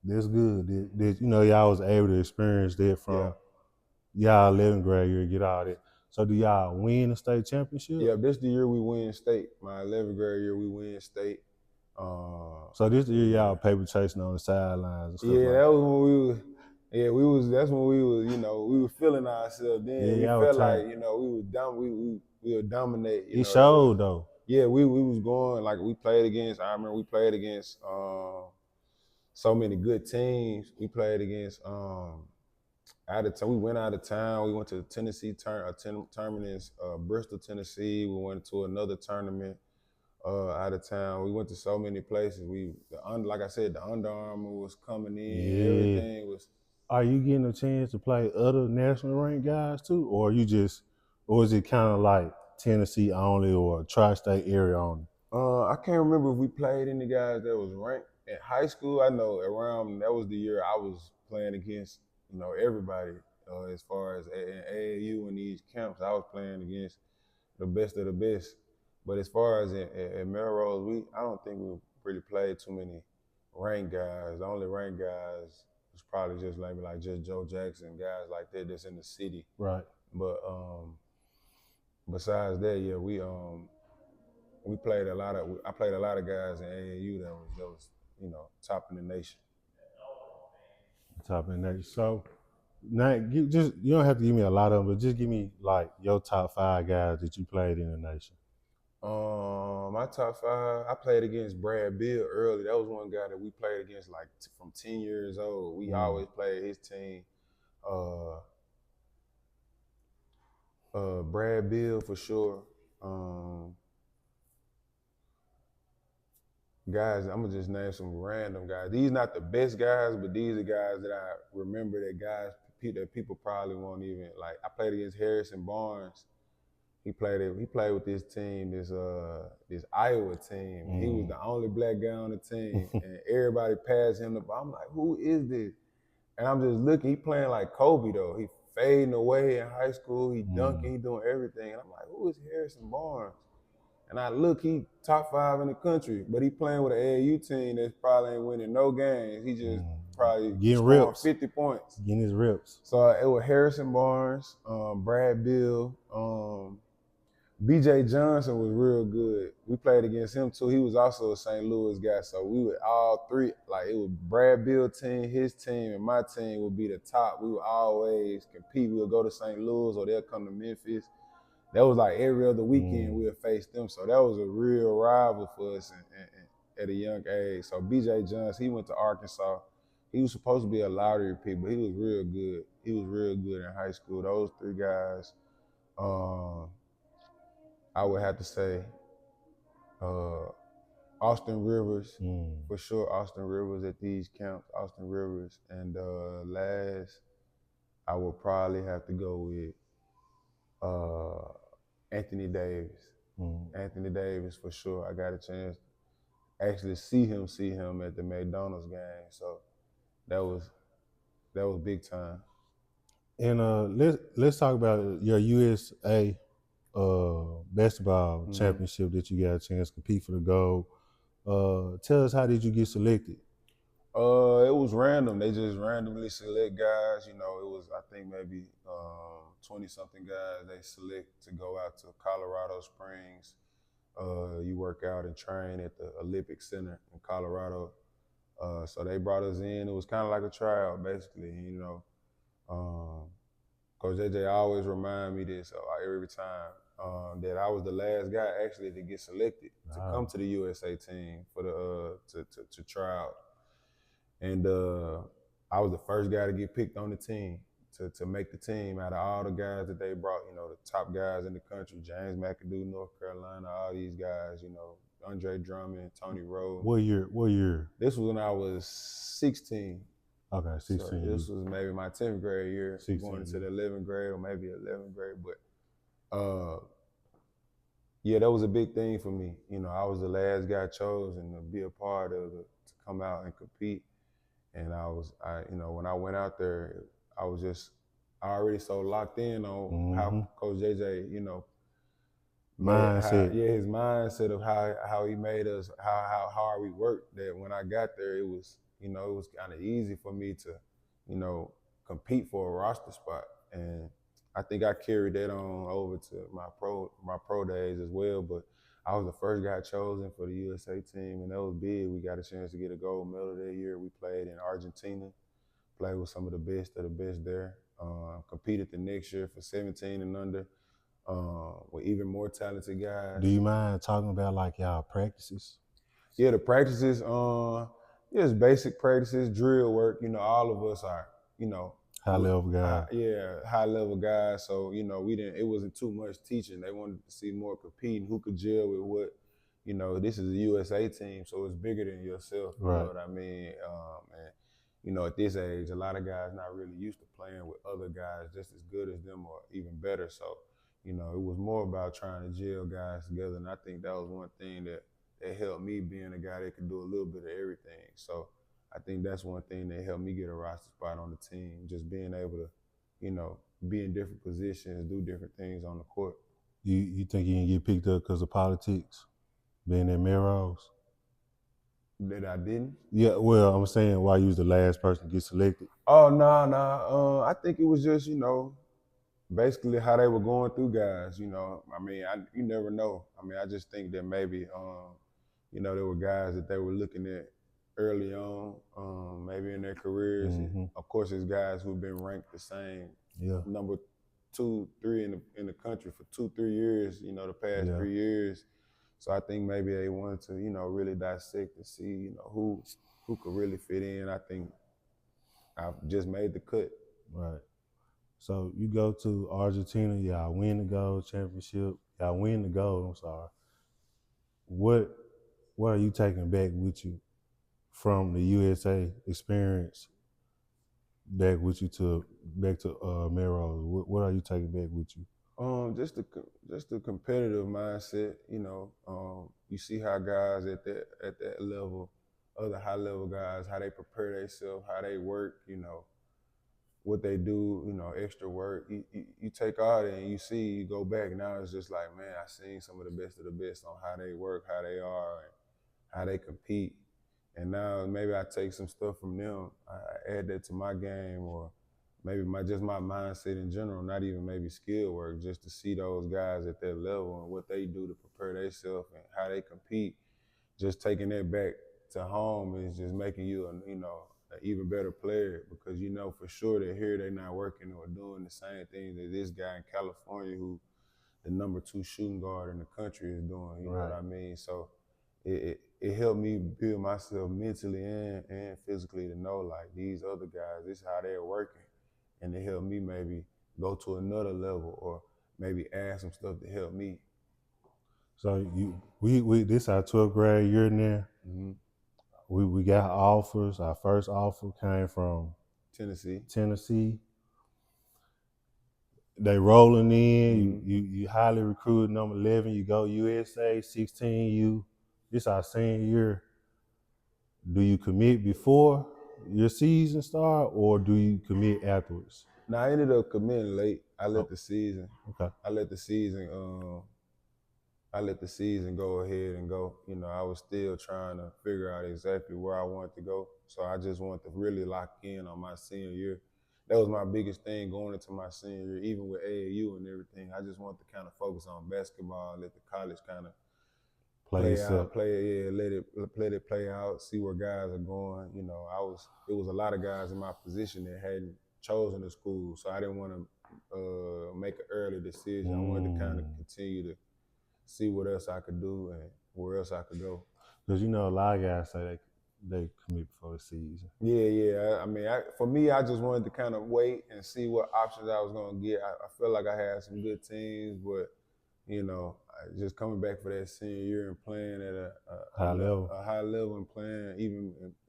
Speaker 1: that's good. That y'all was able to experience that from y'all 11th grade year, get all that. So do y'all win the state championship?
Speaker 2: Yeah, this the year we win state. My 11th grade year, we win state.
Speaker 1: So this the year y'all paper chasing on the sidelines and stuff like that.
Speaker 2: That was when we were. Yeah, that's when we was, we were feeling ourselves then. We felt like, we was dumb. We would dominate.
Speaker 1: It showed though.
Speaker 2: Yeah, we was going like we played against. I remember we played against so many good teams. We played against out of town. We went out of town. We went to the Tennessee tournament in Bristol, Tennessee. We went to another tournament out of town. We went to so many places. Like I said, the Under Armour was coming in. Everything was.
Speaker 1: Are you getting a chance to play other national ranked guys too, or is it kind of like Tennessee only or tri-state area only?
Speaker 2: I can't remember if we played any guys that was ranked in high school. I know around that was the year I was playing against everybody as far as in AAU and these camps. I was playing against the best of the best. But as far as at Melrose, I don't think we really played too many ranked guys. The only ranked guys was probably just maybe like just Joe Jackson, guys like that that's in the city.
Speaker 1: Right.
Speaker 2: But besides that, yeah, we played I played a lot of guys in AAU that was top in the nation.
Speaker 1: Top in the nation. So now you don't have to give me a lot of them, but just give me like your top 5 guys that you played in the nation.
Speaker 2: My top 5, I played against Brad Beal early. That was one guy that we played against like from 10 years old. We always played his team. Brad Beal for sure. Guys, I'm gonna just name some random guys. These not the best guys, but these are guys that I remember that people probably won't even like. I played against Harrison Barnes. He played with this team, this Iowa team. He was the only black guy on the team, and everybody passed him the ball. I'm like, who is this? And I'm just looking. He playing like Kobe though. He fading away in high school. He dunking. He doing everything. And I'm like, who is Harrison Barnes? And I look, he top 5 in the country, but he playing with an AAU team that's probably ain't winning no games. He just probably
Speaker 1: getting
Speaker 2: scoring
Speaker 1: reps.
Speaker 2: 50 points.
Speaker 1: Getting his reps.
Speaker 2: So it was Harrison Barnes, Brad Beal, BJ Johnson was real good. We played against him too. He was also a St. Louis guy. So we would all three, like it was Brad Beal team, his team, and my team would be the top. We would always compete. We would go to St. Louis or they'll come to Memphis. That was like every other weekend we would face them. So that was a real rival for us at a young age. So BJ Johnson, he went to Arkansas. He was supposed to be a lottery pick, but he was real good. He was real good in high school. Those 3 guys, I would have to say, Austin Rivers, for sure. Austin Rivers at these camps. Austin Rivers, and last, I would probably have to go with Anthony Davis. Anthony Davis for sure. I got a chance to actually see him at the McDonald's game. So that was big time.
Speaker 1: And let's talk about your USA basketball championship that you got a chance to compete for the gold. Tell us, how did you get selected?
Speaker 2: It was random. They just randomly select guys. It was, I think, maybe 20-something guys they select to go out to Colorado Springs. You work out and train at the Olympic Center in Colorado. So they brought us in. It was kind of like a tryout, basically. Coach JJ always remind me this every time, that I was the last guy actually to get selected to come to the USA team for the to try out. And I was the first guy to get picked on the team to make the team out of all the guys that they brought, the top guys in the country, James McAdoo, North Carolina, all these guys, Andre Drummond, Tony Rose.
Speaker 1: What year?
Speaker 2: This was when I was 16.
Speaker 1: Okay, 16.
Speaker 2: So this was maybe my 10th grade year,
Speaker 1: 16.
Speaker 2: Going into the 11th grade or maybe 11th grade. But yeah, that was a big thing for me. I was the last guy chosen to be a part of it, to come out and compete. And when I went out there, I was already so locked in on how Coach JJ,
Speaker 1: mindset.
Speaker 2: His mindset of how he made us, how hard we worked. That when I got there, it was kind of easy for me to, compete for a roster spot. And I think I carried that on over to my pro days as well. But I was the first guy chosen for the USA team, and that was big. We got a chance to get a gold medal that year. We played in Argentina, played with some of the best there. Competed the next year for 17 and under with even more talented guys.
Speaker 1: Do you mind talking about like y'all practices?
Speaker 2: Yeah, the practices, it's basic practices, drill work. All of us are,
Speaker 1: high level guys.
Speaker 2: High level guys. So, it wasn't too much teaching. They wanted to see more competing, who could gel with what. This is a USA team, so it's bigger than yourself. You know what I mean? And at this age, a lot of guys not really used to playing with other guys just as good as them or even better. So, it was more about trying to gel guys together. And I think that was one thing that helped me, being a guy that could do a little bit of everything. So I think that's one thing that helped me get a roster spot on the team, just being able to, be in different positions, do different things on the court.
Speaker 1: You think you can get picked up because of politics, being at Melrose?
Speaker 2: That I didn't?
Speaker 1: Yeah, well, I'm saying why you was the last person to get selected.
Speaker 2: Oh, no. I think it was just, basically how they were going through guys. I mean, you never know. I mean, I just think that maybe, there were guys that they were looking at early on, maybe in their careers. And of course, there's guys who've been ranked the same, number 2, 3 in the country for 2-3 years. The past 3 years. So I think maybe they wanted to, really dissect and see, who could really fit in. I think I just made the cut.
Speaker 1: Right. So you go to Argentina, y'all win the gold championship. Y'all win the gold, I'm sorry. What are you taking back with you from the USA experience back to Melrose? What are you taking back with you?
Speaker 2: Just the competitive mindset. You see how guys at that level, other high level guys, how they prepare themselves, how they work. What they do. Extra work. You take all that and you go back. Now it's just like, man, I seen some of the best on how they work, how they are, and how they compete. And now maybe I take some stuff from them, I add that to my game, or maybe my mindset in general, not even maybe skill work, just to see those guys at that level and what they do to prepare themselves and how they compete. Just taking that back to home is just making you an even better player, because for sure that here they're not working or doing the same thing that this guy in California, who the number 2 shooting guard in the country, is doing. You know what I mean? So it helped me build myself mentally and physically to know, like, these other guys, this is how they're working. And it helped me maybe go to another level, or maybe add some stuff to help me.
Speaker 1: So we this our 12th grade year now.
Speaker 2: Mm-hmm.
Speaker 1: We got offers. Our first offer came from
Speaker 2: Tennessee.
Speaker 1: Tennessee. They rolling in.
Speaker 2: Mm-hmm.
Speaker 1: You highly recruited number 11. You go USA 16. This our senior year. Do you commit before your season start or do you commit afterwards?
Speaker 2: Now I ended up committing late. I let
Speaker 1: Oh,
Speaker 2: the season.
Speaker 1: okay.
Speaker 2: I let the season. I let the season go ahead and go. You know, I was still trying to figure out exactly where I wanted to go. So I just wanted to really lock in on my senior year. That was my biggest thing going into my senior year, even with AAU and everything. I just wanted to kind of focus on basketball, let the college kind of play out, let it play out, see where guys are going. You know, it was a lot of guys in my position that hadn't chosen the school, so I didn't want to make an early decision. I wanted to kind of continue to see what else I could do and where else I could go.
Speaker 1: Because you know a lot of guys say they commit before the season.
Speaker 2: Yeah. I mean, for me, I just wanted to kind of wait and see what options I was going to get. I felt like I had some good teams, but you know, just coming back for that senior year and playing at a high level and playing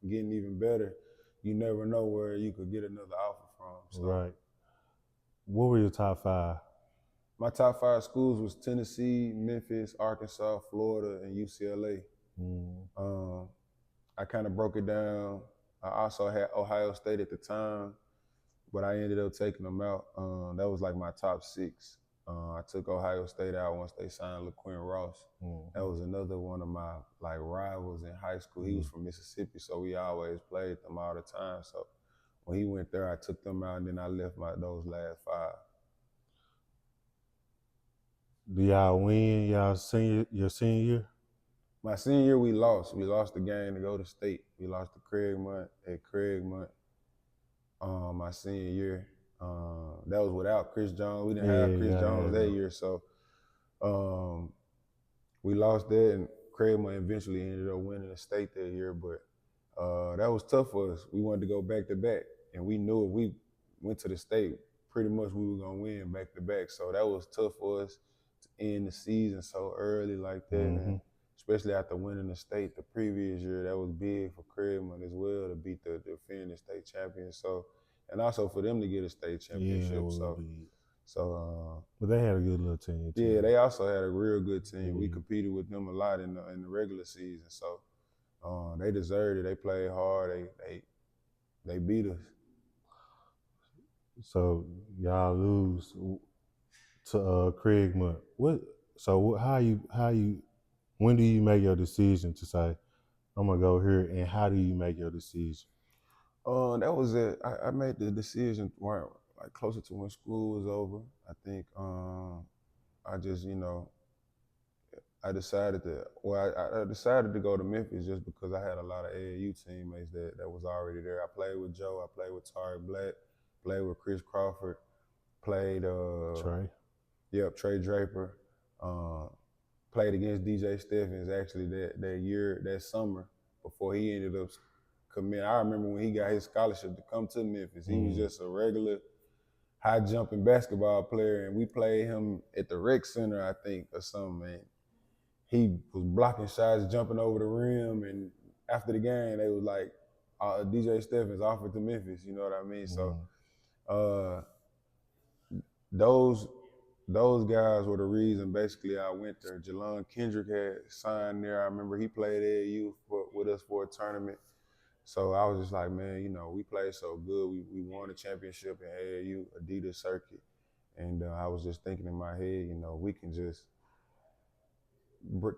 Speaker 2: getting even better, you never know where you could get another offer from. So,
Speaker 1: right. What were your top 5?
Speaker 2: My top 5 schools was Tennessee, Memphis, Arkansas, Florida, and UCLA. I kind of broke it down. I also had Ohio State at the time, but I ended up taking them out. That was like my top 6. I took Ohio State out once they signed LaQuinn Ross. That was another one of my like rivals in high school. He was from Mississippi, so we always played them all the time. So when he went there, I took them out, and then I left those last 5.
Speaker 1: Do y'all win your senior year?
Speaker 2: My senior year, we lost. We lost the game to go to state. We lost to Craigmont at Craigmont. My senior year, that was without Chris Jones. We didn't have Chris Jones that year, so we lost that, and Craigmont eventually ended up winning the state that year. But that was tough for us. We wanted to go back to back, and we knew if we went to the state, pretty much we were gonna win back to back. So that was tough for us to end the season so early like that, and especially after winning the state the previous year. That was big for Craigmont as well to beat the defending state champions. So, and also for them to get a state championship.
Speaker 1: But they had a good little team too.
Speaker 2: Yeah, they also had a real good team. We competed with them a lot in the regular season. So they deserved it. They played hard. They beat us.
Speaker 1: So y'all lose to Craigmont. When do you make your decision to say, I'm gonna go here, and how do you make your decision?
Speaker 2: That was it. I made the decision like closer to when school was over. I think I just, you know, I decided to go to Memphis just because I had a lot of AAU teammates that was already there. I played with Joe. I played with Tari Black. Played with Chris Crawford. Played
Speaker 1: Trey.
Speaker 2: Yep, Trey Draper. Played against DJ Steffens actually that year, that summer, before he ended up committing. I remember when he got his scholarship to come to Memphis. He was just a regular high jumping basketball player, and we played him at the rec center, I think, or something, man. He was blocking shots, jumping over the rim, and after the game, they was like, DJ Steffens offered to Memphis, you know what I mean? So those guys were the reason basically I went there. Jelon Kendrick had signed there. I remember he played AAU with us for a tournament. So I was just like, man, you know, we played so good. We won a championship in AAU, Adidas circuit. And I was just thinking in my head, you know, we can just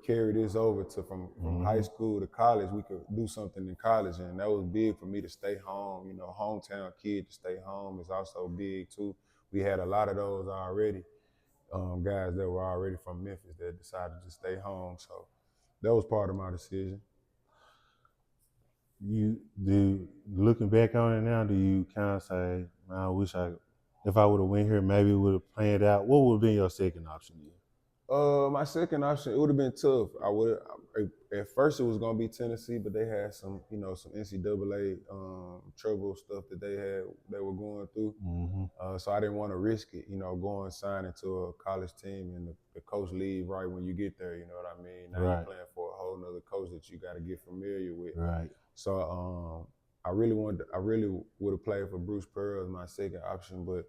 Speaker 2: carry this over to from high school to college. We could do something in college, and that was big for me to stay home. You know, hometown kid to stay home is also big too. We had a lot of those already, guys that were already from Memphis that decided to stay home. So that was part of my decision.
Speaker 1: Looking back on it now, do you kind of say, man, I wish if I would have went here, maybe it would have planned out? What would have been your second option?
Speaker 2: My second option, it would have been tough. at first it was gonna be Tennessee, but they had some, some NCAA trouble stuff that they were going through. So I didn't want to risk it, going signing to a college team and the coach leave right when you get there. You know what I mean? Now you're playing for a whole nother coach that you got to get familiar with.
Speaker 1: Right.
Speaker 2: So I really would have played for Bruce Pearl as my second option, but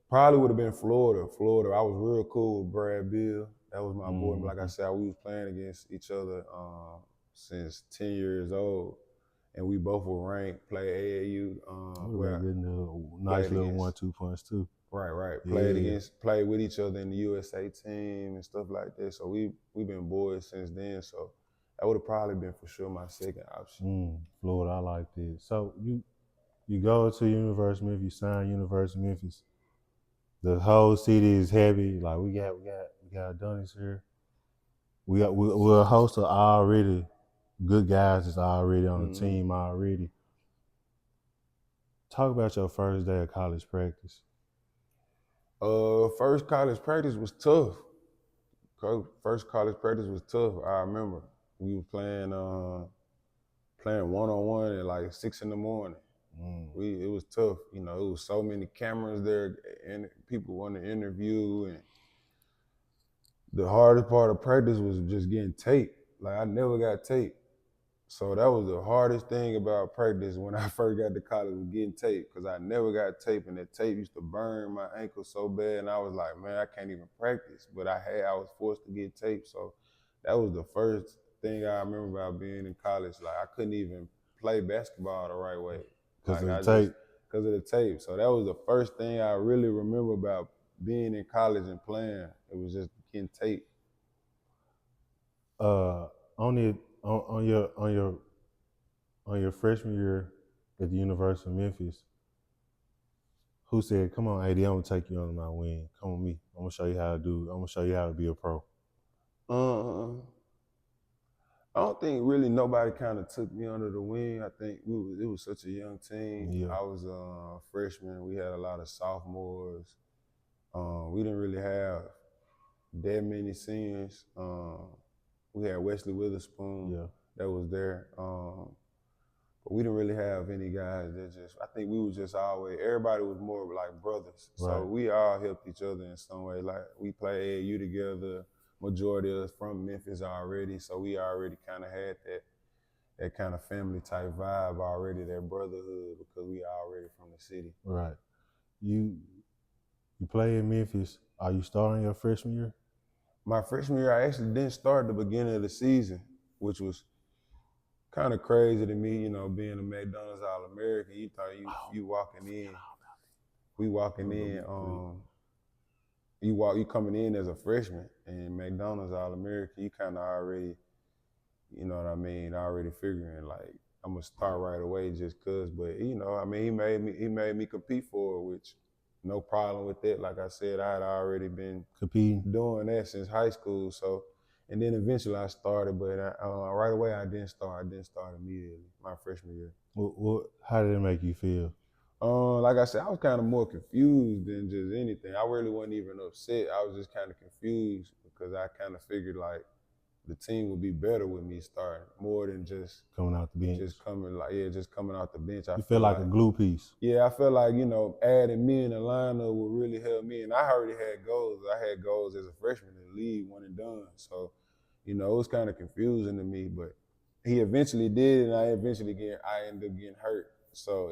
Speaker 2: probably would have been Florida. I was real cool with Brad Beal. That was my boy. Like I said, we was playing against each other since 10 years old, and we both were ranked, play AAU.
Speaker 1: Nice little 1-2 punch too.
Speaker 2: Right. Played with each other in the USA team and stuff like that. So we've been boys since then. So that would have probably been for sure my second option.
Speaker 1: Florida, I like this. So you go to University of Memphis, you sign University of Memphis. The whole city is heavy. Like we got Adonis here. We're a host of already good guys that's already on the team already. Talk about your first day of college practice.
Speaker 2: First college practice was tough. I remember we were playing one-on-one at like 6 in the morning. It was tough. It was so many cameras there and people wanted to interview, and the hardest part of practice was just getting tape. Like I never got tape. So that was the hardest thing about practice when I first got to college, was getting tape, because I never got tape, and that tape used to burn my ankle so bad, and I was like, man, I can't even practice. But I was forced to get tape, so that was the first thing I remember about being in college. Like I couldn't even play basketball the right way.
Speaker 1: Because of the tape?
Speaker 2: Because of the tape. So that was the first thing I really remember about being in college and playing. It was just getting tape.
Speaker 1: On your freshman year at the University of Memphis, who said, "Come on, AD, I'm gonna take you under my wing. Come with me. I'm gonna show you how to do. I'm gonna show you how to be a pro."
Speaker 2: I don't think really nobody kind of took me under the wing. I think it was such a young team.
Speaker 1: Yeah.
Speaker 2: I was a freshman. We had a lot of sophomores. We didn't really have that many seniors. We had Wesley Witherspoon that was there. But we didn't really have any guys I think we was just always, everybody was more like brothers. Right. So we all helped each other in some way. Like we played AAU together. Majority of us from Memphis already. So we already kind of had that kind of family type vibe already, that brotherhood, because we already from the city.
Speaker 1: Right. You play in Memphis. Are you starting your freshman year?
Speaker 2: My freshman year, I actually didn't start at the beginning of the season, which was kind of crazy to me, being a McDonald's-All-American. You thought you walking in. We walking in. You coming in as a freshman, and McDonald's-All-American. You kind of already, you know what I mean, already figuring like I'm gonna start right away just cause. But he made me compete for it, which no problem with that. Like I said, I had already been
Speaker 1: competing,
Speaker 2: doing that since high school. So, and then eventually I started, but right away I didn't start. I didn't start immediately my freshman year.
Speaker 1: How did it make you feel?
Speaker 2: Like I said, I was kind of more confused than just anything. I really wasn't even upset. I was just kind of confused because I kind of figured like the team would be better with me starting more than just
Speaker 1: coming out the bench.
Speaker 2: Just coming out the bench.
Speaker 1: You feel like a glue piece.
Speaker 2: Yeah, I feel like, adding me in the lineup would really help me. And I already had goals. I had goals as a freshman in the league, one and done. So, it was kind of confusing to me, but he eventually did, and I ended up getting hurt. So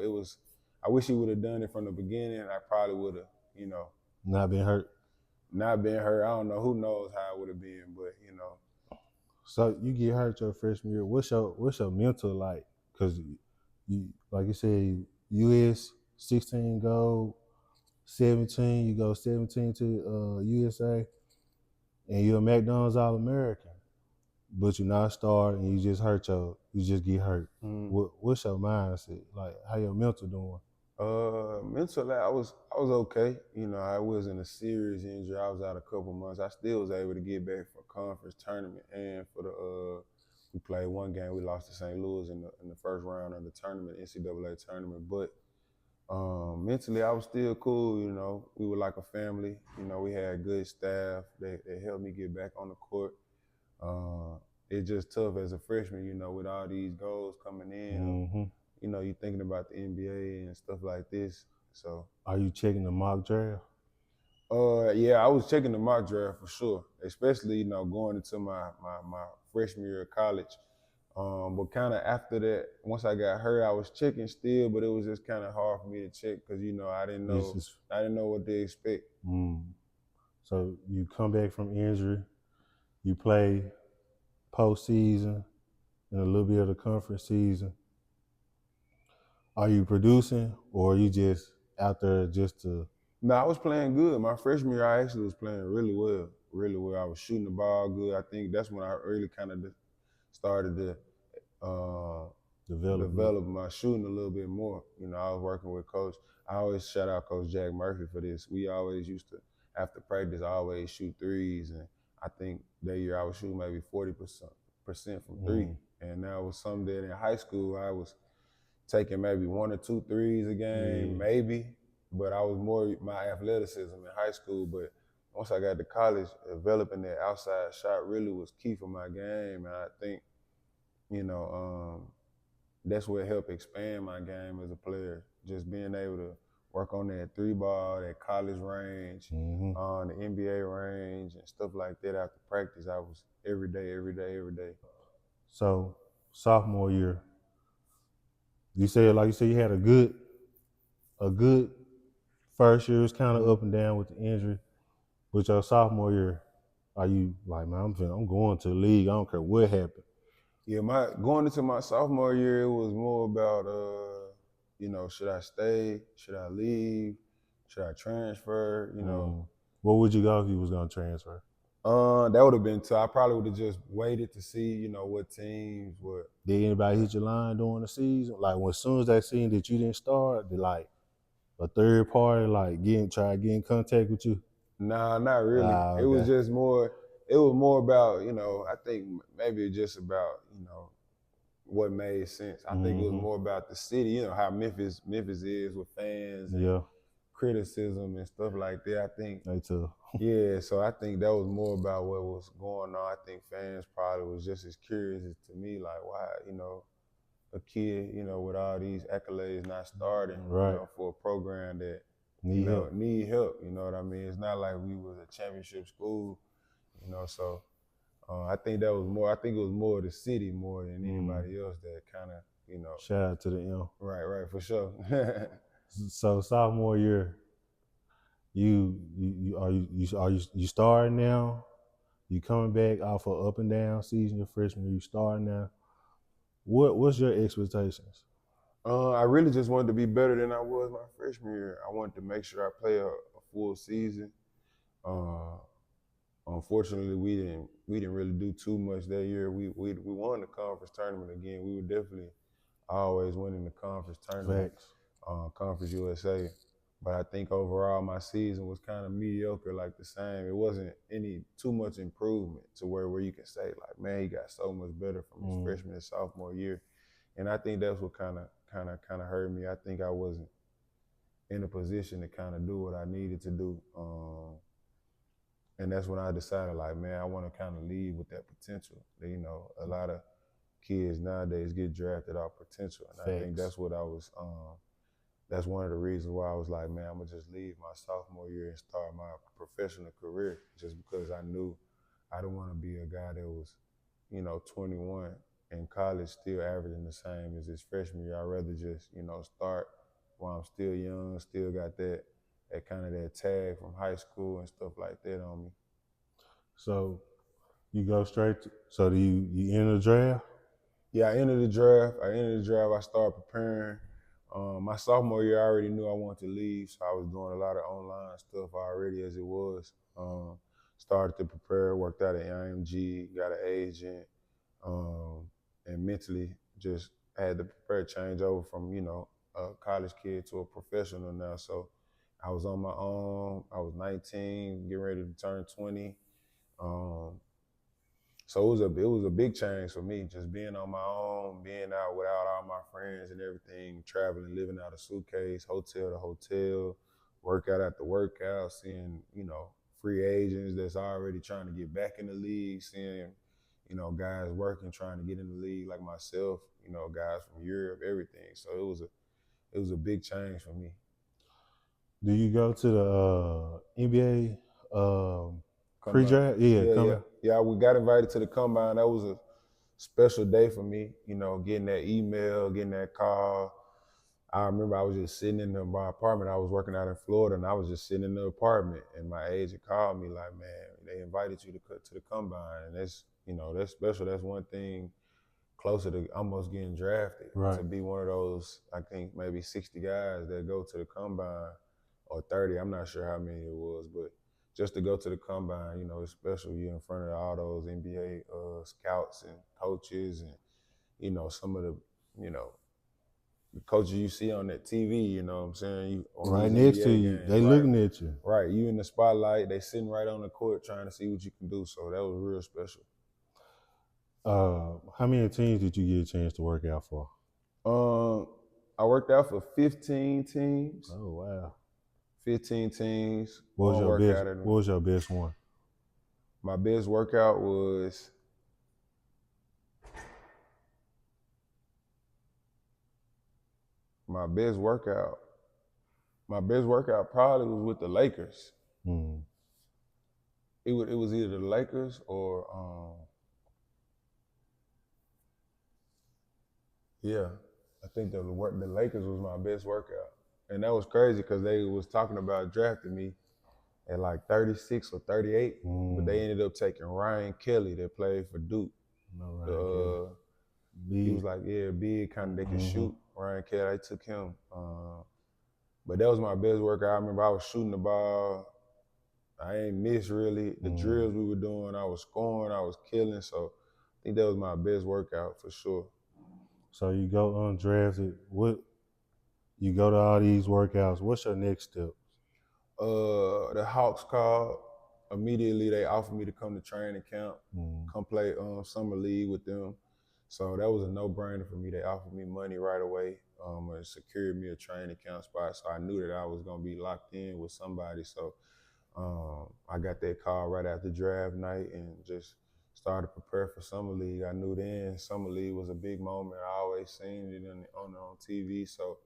Speaker 2: I wish he would have done it from the beginning. I probably would have,
Speaker 1: not been hurt.
Speaker 2: I don't know. Who knows how it would have been, but,
Speaker 1: So you get hurt your freshman year. What's your mental like? Because you, like you said, US 16 gold, 17. You go 17 to USA, and you're a McDonald's-All-American, but you're not starting. And you just get hurt. What's your mindset like? How your mental doing?
Speaker 2: Mentally, I was okay. I wasn't a serious injury. I was out a couple months. I still was able to get back for conference tournament and for we played one game. We lost to St. Louis in the first round of the tournament, NCAA tournament. But mentally, I was still cool. We were like a family. We had good staff that helped me get back on the court. it's just tough as a freshman, with all these goals coming in.
Speaker 1: Mm-hmm.
Speaker 2: You thinking about the NBA and stuff like this. So,
Speaker 1: Are you checking the mock draft?
Speaker 2: yeah, I was checking the mock draft for sure, especially going into my freshman year of college. But kind of after that, once I got hurt, I was checking still, but it was just kind of hard for me to check because I didn't know what to expect.
Speaker 1: So you come back from injury, you play postseason and a little bit of the conference season. Are you producing, or are you just out there just to?
Speaker 2: No, I was playing good. My freshman year, I actually was playing really well, really well. I was shooting the ball good. I think that's when I really kind of started to develop my shooting a little bit more. I was working with Coach. I always shout out Coach Jack Murphy for this. We always used to, after practice, I always shoot threes, and I think that year I was shooting maybe 40% from three. And that was something that in high school I was taking maybe 1 or 2 threes a game, maybe. But I was more my athleticism in high school. But once I got to college, developing that outside shot really was key for my game. And I think, that's what helped expand my game as a player. Just being able to work on that 3-ball, that college range, the NBA range, and stuff like that after practice. I was every day.
Speaker 1: So sophomore year, you said you had a good first year. It was kind of up and down with the injury. But your sophomore year, are you like, man, I'm going to the league. I don't care what happened.
Speaker 2: Yeah, going into my sophomore year, it was more about should I stay? Should I leave? Should I transfer?
Speaker 1: Where would you go if you was gonna transfer?
Speaker 2: That would have been tough. I probably would have just waited to see, what teams would.
Speaker 1: Did anybody hit your line during the season? Like, as soon as they seen that you didn't start, did like a third party try to get in contact with you?
Speaker 2: Nah, not really.
Speaker 1: Okay.
Speaker 2: It was just more. It was more about, I think maybe just about, what made sense. I think it was more about the city, how Memphis is with fans and criticism and stuff like that. I think
Speaker 1: they too.
Speaker 2: Yeah, so I think that was more about what was going on. I think fans probably was just as curious as to me, like why, a kid, with all these accolades not starting, for a program that need help. You know what I mean? It's not like we was a championship school, so I think that was more. I think it was more the city more than anybody else that kind of,
Speaker 1: Shout out to the M.
Speaker 2: Right, for sure.
Speaker 1: So sophomore year, you starting now? You coming back off an up and down season your freshman year? You starting now? What's your expectations?
Speaker 2: I really just wanted to be better than I was my freshman year. I wanted to make sure I play a full season. Unfortunately, we didn't really do too much that year. We won the conference tournament again. We were definitely always winning the conference tournament, Conference USA. But I think overall my season was kind of mediocre, like the same. It wasn't any too much improvement to where you can say like, man, he got so much better from his freshman and sophomore year. And I think that's what kind of hurt me. I think I wasn't in a position to kind of do what I needed to do. And that's when I decided, like, man, I want to kind of lead with that potential. A lot of kids nowadays get drafted off potential, and I think that's what I was. That's one of the reasons why I was like, man, I'm gonna just leave my sophomore year and start my professional career, just because I knew I didn't want to be a guy that was, 21 in college still averaging the same as his freshman year. I'd rather just, start while I'm still young, still got that kind of that tag from high school and stuff like that on me.
Speaker 1: So you go straight to, so do you enter the draft?
Speaker 2: Yeah, I entered the draft. I started preparing. My sophomore year, I already knew I wanted to leave, so I was doing a lot of online stuff already as it was. Started to prepare, worked out at IMG, got an agent, and mentally just had to prepare, change over from, a college kid to a professional now. So I was on my own. I was 19, getting ready to turn 20. So it was a big change for me, just being on my own, being out without all my friends and everything, traveling, living out of suitcase, hotel to hotel, workout after workout, seeing, free agents that's already trying to get back in the league, seeing, you know, guys working, trying to get in the league like myself, you know, guys from Europe, everything. So it was a big change for me.
Speaker 1: Do you go to the NBA
Speaker 2: Combine.
Speaker 1: pre-draft? Yeah,
Speaker 2: Yeah.
Speaker 1: coming.
Speaker 2: Yeah, we got invited to the combine. That was a special day for me, you know, getting that email, getting that call. I remember I was just sitting in my apartment. I was working out in Florida, and I was just sitting in the apartment, and my agent called me like, "Man, they invited you to the combine," and that's, you know, that's special. That's one thing closer to almost getting drafted,
Speaker 1: Right.
Speaker 2: to be one of those, I think maybe 60 guys that go to the combine, or 30. I'm not sure how many it was, but just to go to the combine, you know, it's special. You're in front of all those NBA scouts and coaches, and you know, some of the, you know, the coaches you see on that TV, you know what I'm saying? You on
Speaker 1: Right
Speaker 2: these
Speaker 1: next to
Speaker 2: NBA
Speaker 1: you.
Speaker 2: games,
Speaker 1: They
Speaker 2: right?
Speaker 1: looking at you.
Speaker 2: Right. You in the spotlight, they sitting right on the court trying to see what you can do. So that was real special.
Speaker 1: How many teams did you get a chance to work out for?
Speaker 2: I worked out for 15 teams.
Speaker 1: Oh wow.
Speaker 2: 15 teams.
Speaker 1: What was
Speaker 2: One
Speaker 1: your best?
Speaker 2: workout.
Speaker 1: What was your best one?
Speaker 2: My best workout was my best workout. My best workout probably was with the Lakers.
Speaker 1: Mm.
Speaker 2: It was either the Lakers or yeah, I think the Lakers was my best workout, and that was crazy because they was talking about drafting me at like 36 or 38, but they ended up taking Ryan Kelly that played for Duke.
Speaker 1: No, Ryan Kelly.
Speaker 2: He was like, yeah, big, kind of they can shoot. Ryan Kelly, they took him. But that was my best workout. I remember I was shooting the ball. I ain't missed really. The drills we were doing, I was scoring, I was killing. So I think that was my best workout for sure.
Speaker 1: So you go undrafted. What? You go to all these workouts. What's your next step?
Speaker 2: The Hawks called. Immediately they offered me to come to training camp, come play summer league with them. So that was a no-brainer for me. They offered me money right away, and secured me a training camp spot. So I knew that I was gonna be locked in with somebody. So I got that call right after draft night and just started to prepare for summer league. I knew then summer league was a big moment. I always seen it on TV. So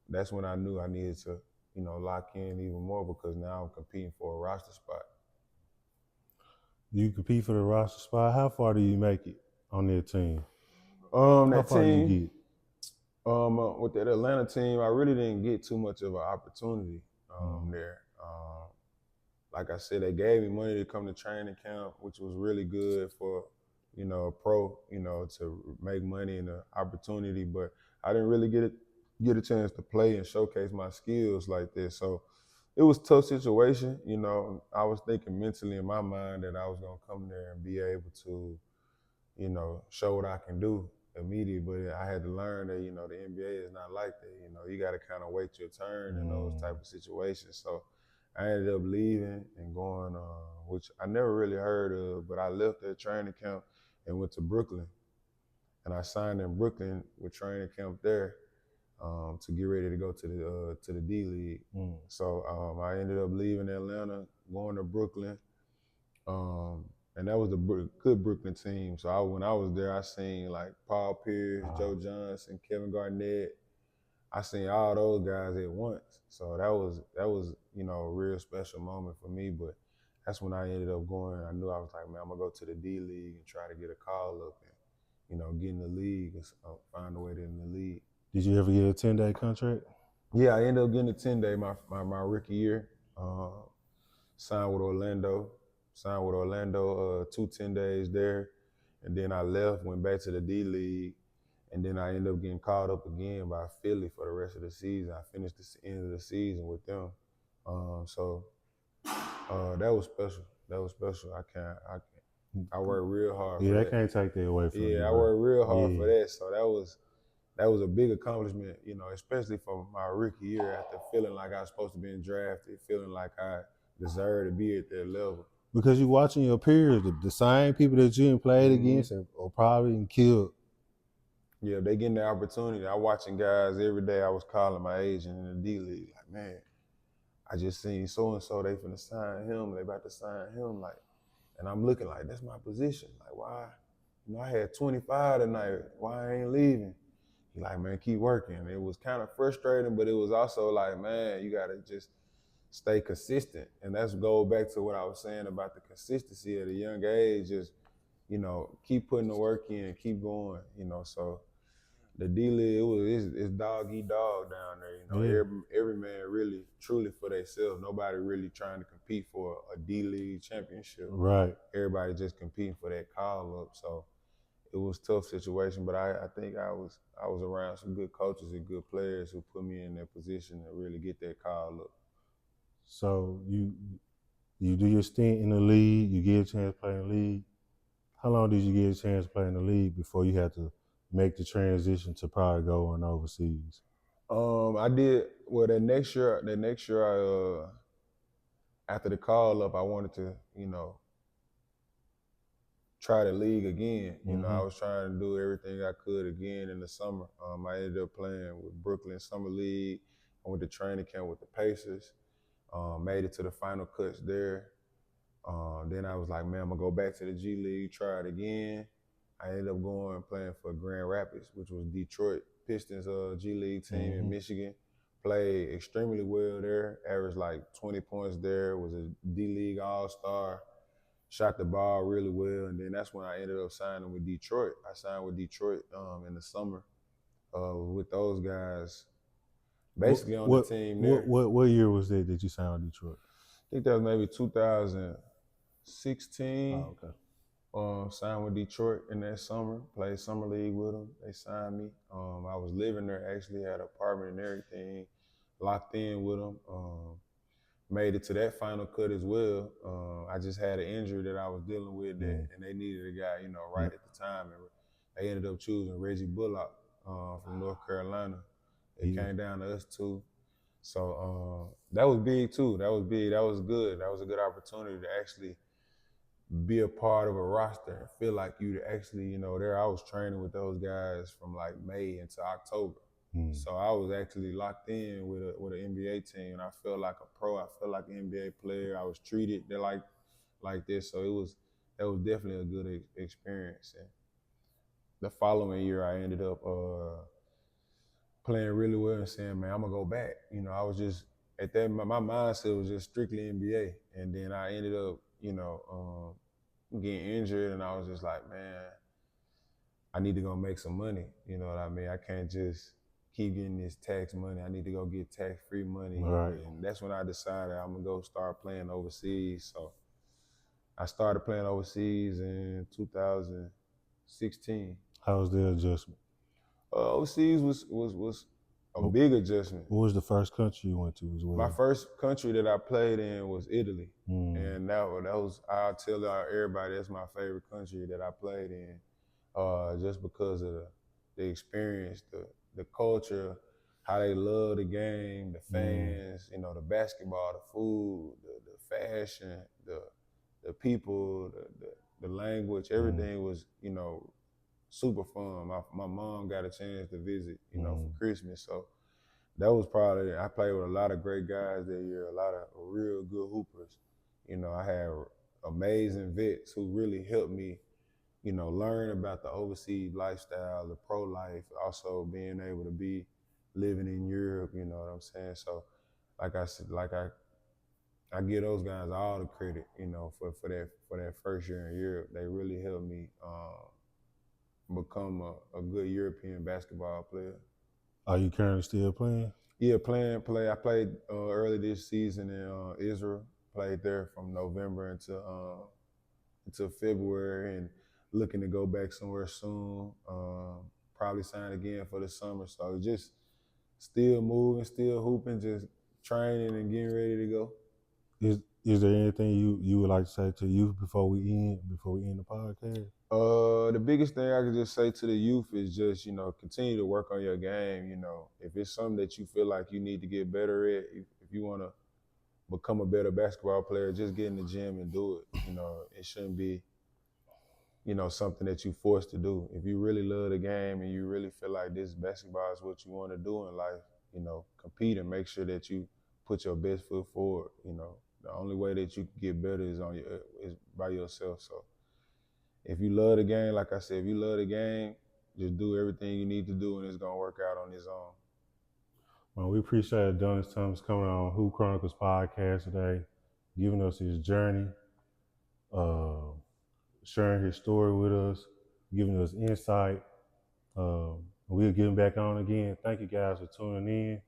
Speaker 2: that's when I knew I needed to, you know, lock in even more because now I'm competing for a roster spot.
Speaker 1: You compete for the roster spot. How far do you make it on that team?
Speaker 2: That
Speaker 1: far do you
Speaker 2: team,
Speaker 1: get?
Speaker 2: with that Atlanta team, I really didn't get too much of an opportunity there. Like I said, they gave me money to come to training camp, which was really good for, you know, a pro, you know, to make money and an opportunity. But I didn't really get a chance to play and showcase my skills like this. So it was a tough situation. You know, I was thinking mentally in my mind that I was gonna come there and be able to, you know, show what I can do immediately. But I had to learn that, you know, the NBA is not like that. You know, you got to kind of wait your turn in those type of situations. So I ended up leaving and going, which I never really heard of, but I left that training camp and went to Brooklyn. And I signed in Brooklyn with training camp there to get ready to go to the D League. So I ended up leaving Atlanta, going to Brooklyn. And that was a good Brooklyn team. So when I was there, I seen like Paul Pierce, Joe Johnson, Kevin Garnett. I seen all those guys at once. So that was you know, a real special moment for me. But that's when I ended up going. I knew I was like, man, I'm gonna go to the D League and try to get a call up and, you know, get in the league and find a way to in the league.
Speaker 1: Did you ever get a 10-day contract?
Speaker 2: Yeah, I ended up getting a 10-day my rookie year. Signed with Orlando. 2 10-days there. And then I left, went back to the D League. And then I ended up getting called up again by Philly for the rest of the season. I finished the end of the season with them. So that was special. That was special. I worked real hard for that.
Speaker 1: Yeah, they can't take that away from you.
Speaker 2: Yeah, I worked real hard for that. So that was a big accomplishment, you know, especially for my rookie year after feeling like I was supposed to be drafted, feeling like I deserved to be at that level.
Speaker 1: Because you're watching your peers, the same people that you didn't played against or probably killed.
Speaker 2: Yeah, they getting the opportunity. I watching guys every day. I was calling my agent in the D League, like, man, I just seen so-and-so, they finna sign him, they about to sign him. Like, And I'm looking like, that's my position. Like, why? You know, I had 25 tonight. Why I ain't leaving? He like, man, keep working. It was kind of frustrating, but it was also like, man, you gotta just stay consistent. And that's go back to what I was saying about the consistency at a young age. Just, you know, keep putting the work in, keep going. You know, so the D League, it's dog eat dog down there. You know, every man really truly for themselves. Nobody really trying to compete for a D League championship.
Speaker 1: Right.
Speaker 2: Everybody just competing for that call up. So it was a tough situation, but I think I was around some good coaches and good players who put me in that position to really get that call up.
Speaker 1: So you do your stint in the league, you get a chance to play in the league. How long did you get a chance to play in the league before you had to make the transition to probably going overseas?
Speaker 2: I did that next year. After the call up, I wanted to, you know, try the league again. You know, I was trying to do everything I could again in the summer. I ended up playing with Brooklyn Summer League. I went to training camp with the Pacers. Made it to the final cuts there. Then I was like, man, I'm gonna go back to the G League, try it again. I ended up going and playing for Grand Rapids, which was Detroit Pistons G League team in Michigan. Played extremely well there, averaged like 20 points there, was a D League All-Star, shot the ball really well, and then that's when I ended up signing with Detroit. I signed with Detroit in the summer with those guys, basically on the team there.
Speaker 1: What year was that you signed with Detroit?
Speaker 2: I think that was maybe 2016.
Speaker 1: Oh, okay.
Speaker 2: Signed with Detroit in that summer, played summer league with them. They signed me. I was living there, actually had an apartment and everything, locked in with them. Made it to that final cut as well. I just had an injury that I was dealing with, and they needed a guy, you know, right at the time. And they ended up choosing Reggie Bullock from North Carolina. It came down to us two. So that was big too. That was big. That was good. That was a good opportunity to actually be a part of a roster and feel like you actually, you know, there I was training with those guys from like May into October. So I was actually locked in with an NBA team, and I felt like a pro. I felt like an NBA player. I was treated like this, so that was definitely a good experience. And the following year, I ended up playing really well and saying, man, I'm gonna go back. You know, I was just at that, my mindset was just strictly NBA, and then I ended up, you know, getting injured, and I was just like, man, I need to go make some money. You know what I mean? I can't just keep getting this tax money. I need to go get tax-free money.
Speaker 1: Right.
Speaker 2: And that's when I decided I'm gonna go start playing overseas. So I started playing overseas in 2016.
Speaker 1: How was the adjustment?
Speaker 2: Overseas was a big adjustment.
Speaker 1: What was the first country you went to as well?
Speaker 2: My first country that I played in was Italy. And that was, I'll tell everybody, that's my favorite country that I played in. Just because of the experience, the culture, how they love the game, the fans, you know, the basketball, the food, the fashion, the people, the language, everything was, you know, super fun. My mom got a chance to visit, you know, for Christmas. So that was probably, I played with a lot of great guys that year, a lot of real good hoopers. You know, I had amazing vets who really helped me, you know, learn about the overseas lifestyle, the pro life, also being able to be living in Europe, you know what I'm saying? So like I said, I give those guys all the credit, you know, for that first year in Europe. They really helped me become a good European basketball player.
Speaker 1: Are you currently still playing?
Speaker 2: Yeah, play. I played early this season in Israel. Played there from November until February, and looking to go back somewhere soon. Probably sign again for the summer. So just still moving, still hooping, just training and getting ready to go.
Speaker 1: Is there anything you would like to say to youth before we end the podcast?
Speaker 2: The biggest thing I could just say to the youth is just, you know, continue to work on your game. You know, if it's something that you feel like you need to get better at, if you want to become a better basketball player, just get in the gym and do it. You know, it shouldn't be, you know, something that you forced to do. If you really love the game and you really feel like this basketball is what you want to do in life, you know, compete and make sure that you put your best foot forward. You know, The only way that you can get better is by yourself. So if you love the game, like I said, if you love the game, just do everything you need to do, and it's gonna work out on its own.
Speaker 1: Well, we appreciate Adonis Thomas coming on Hoop Chronicles podcast today, giving us his journey, sharing his story with us, giving us insight. We'll get him back on again. Thank you guys for tuning in.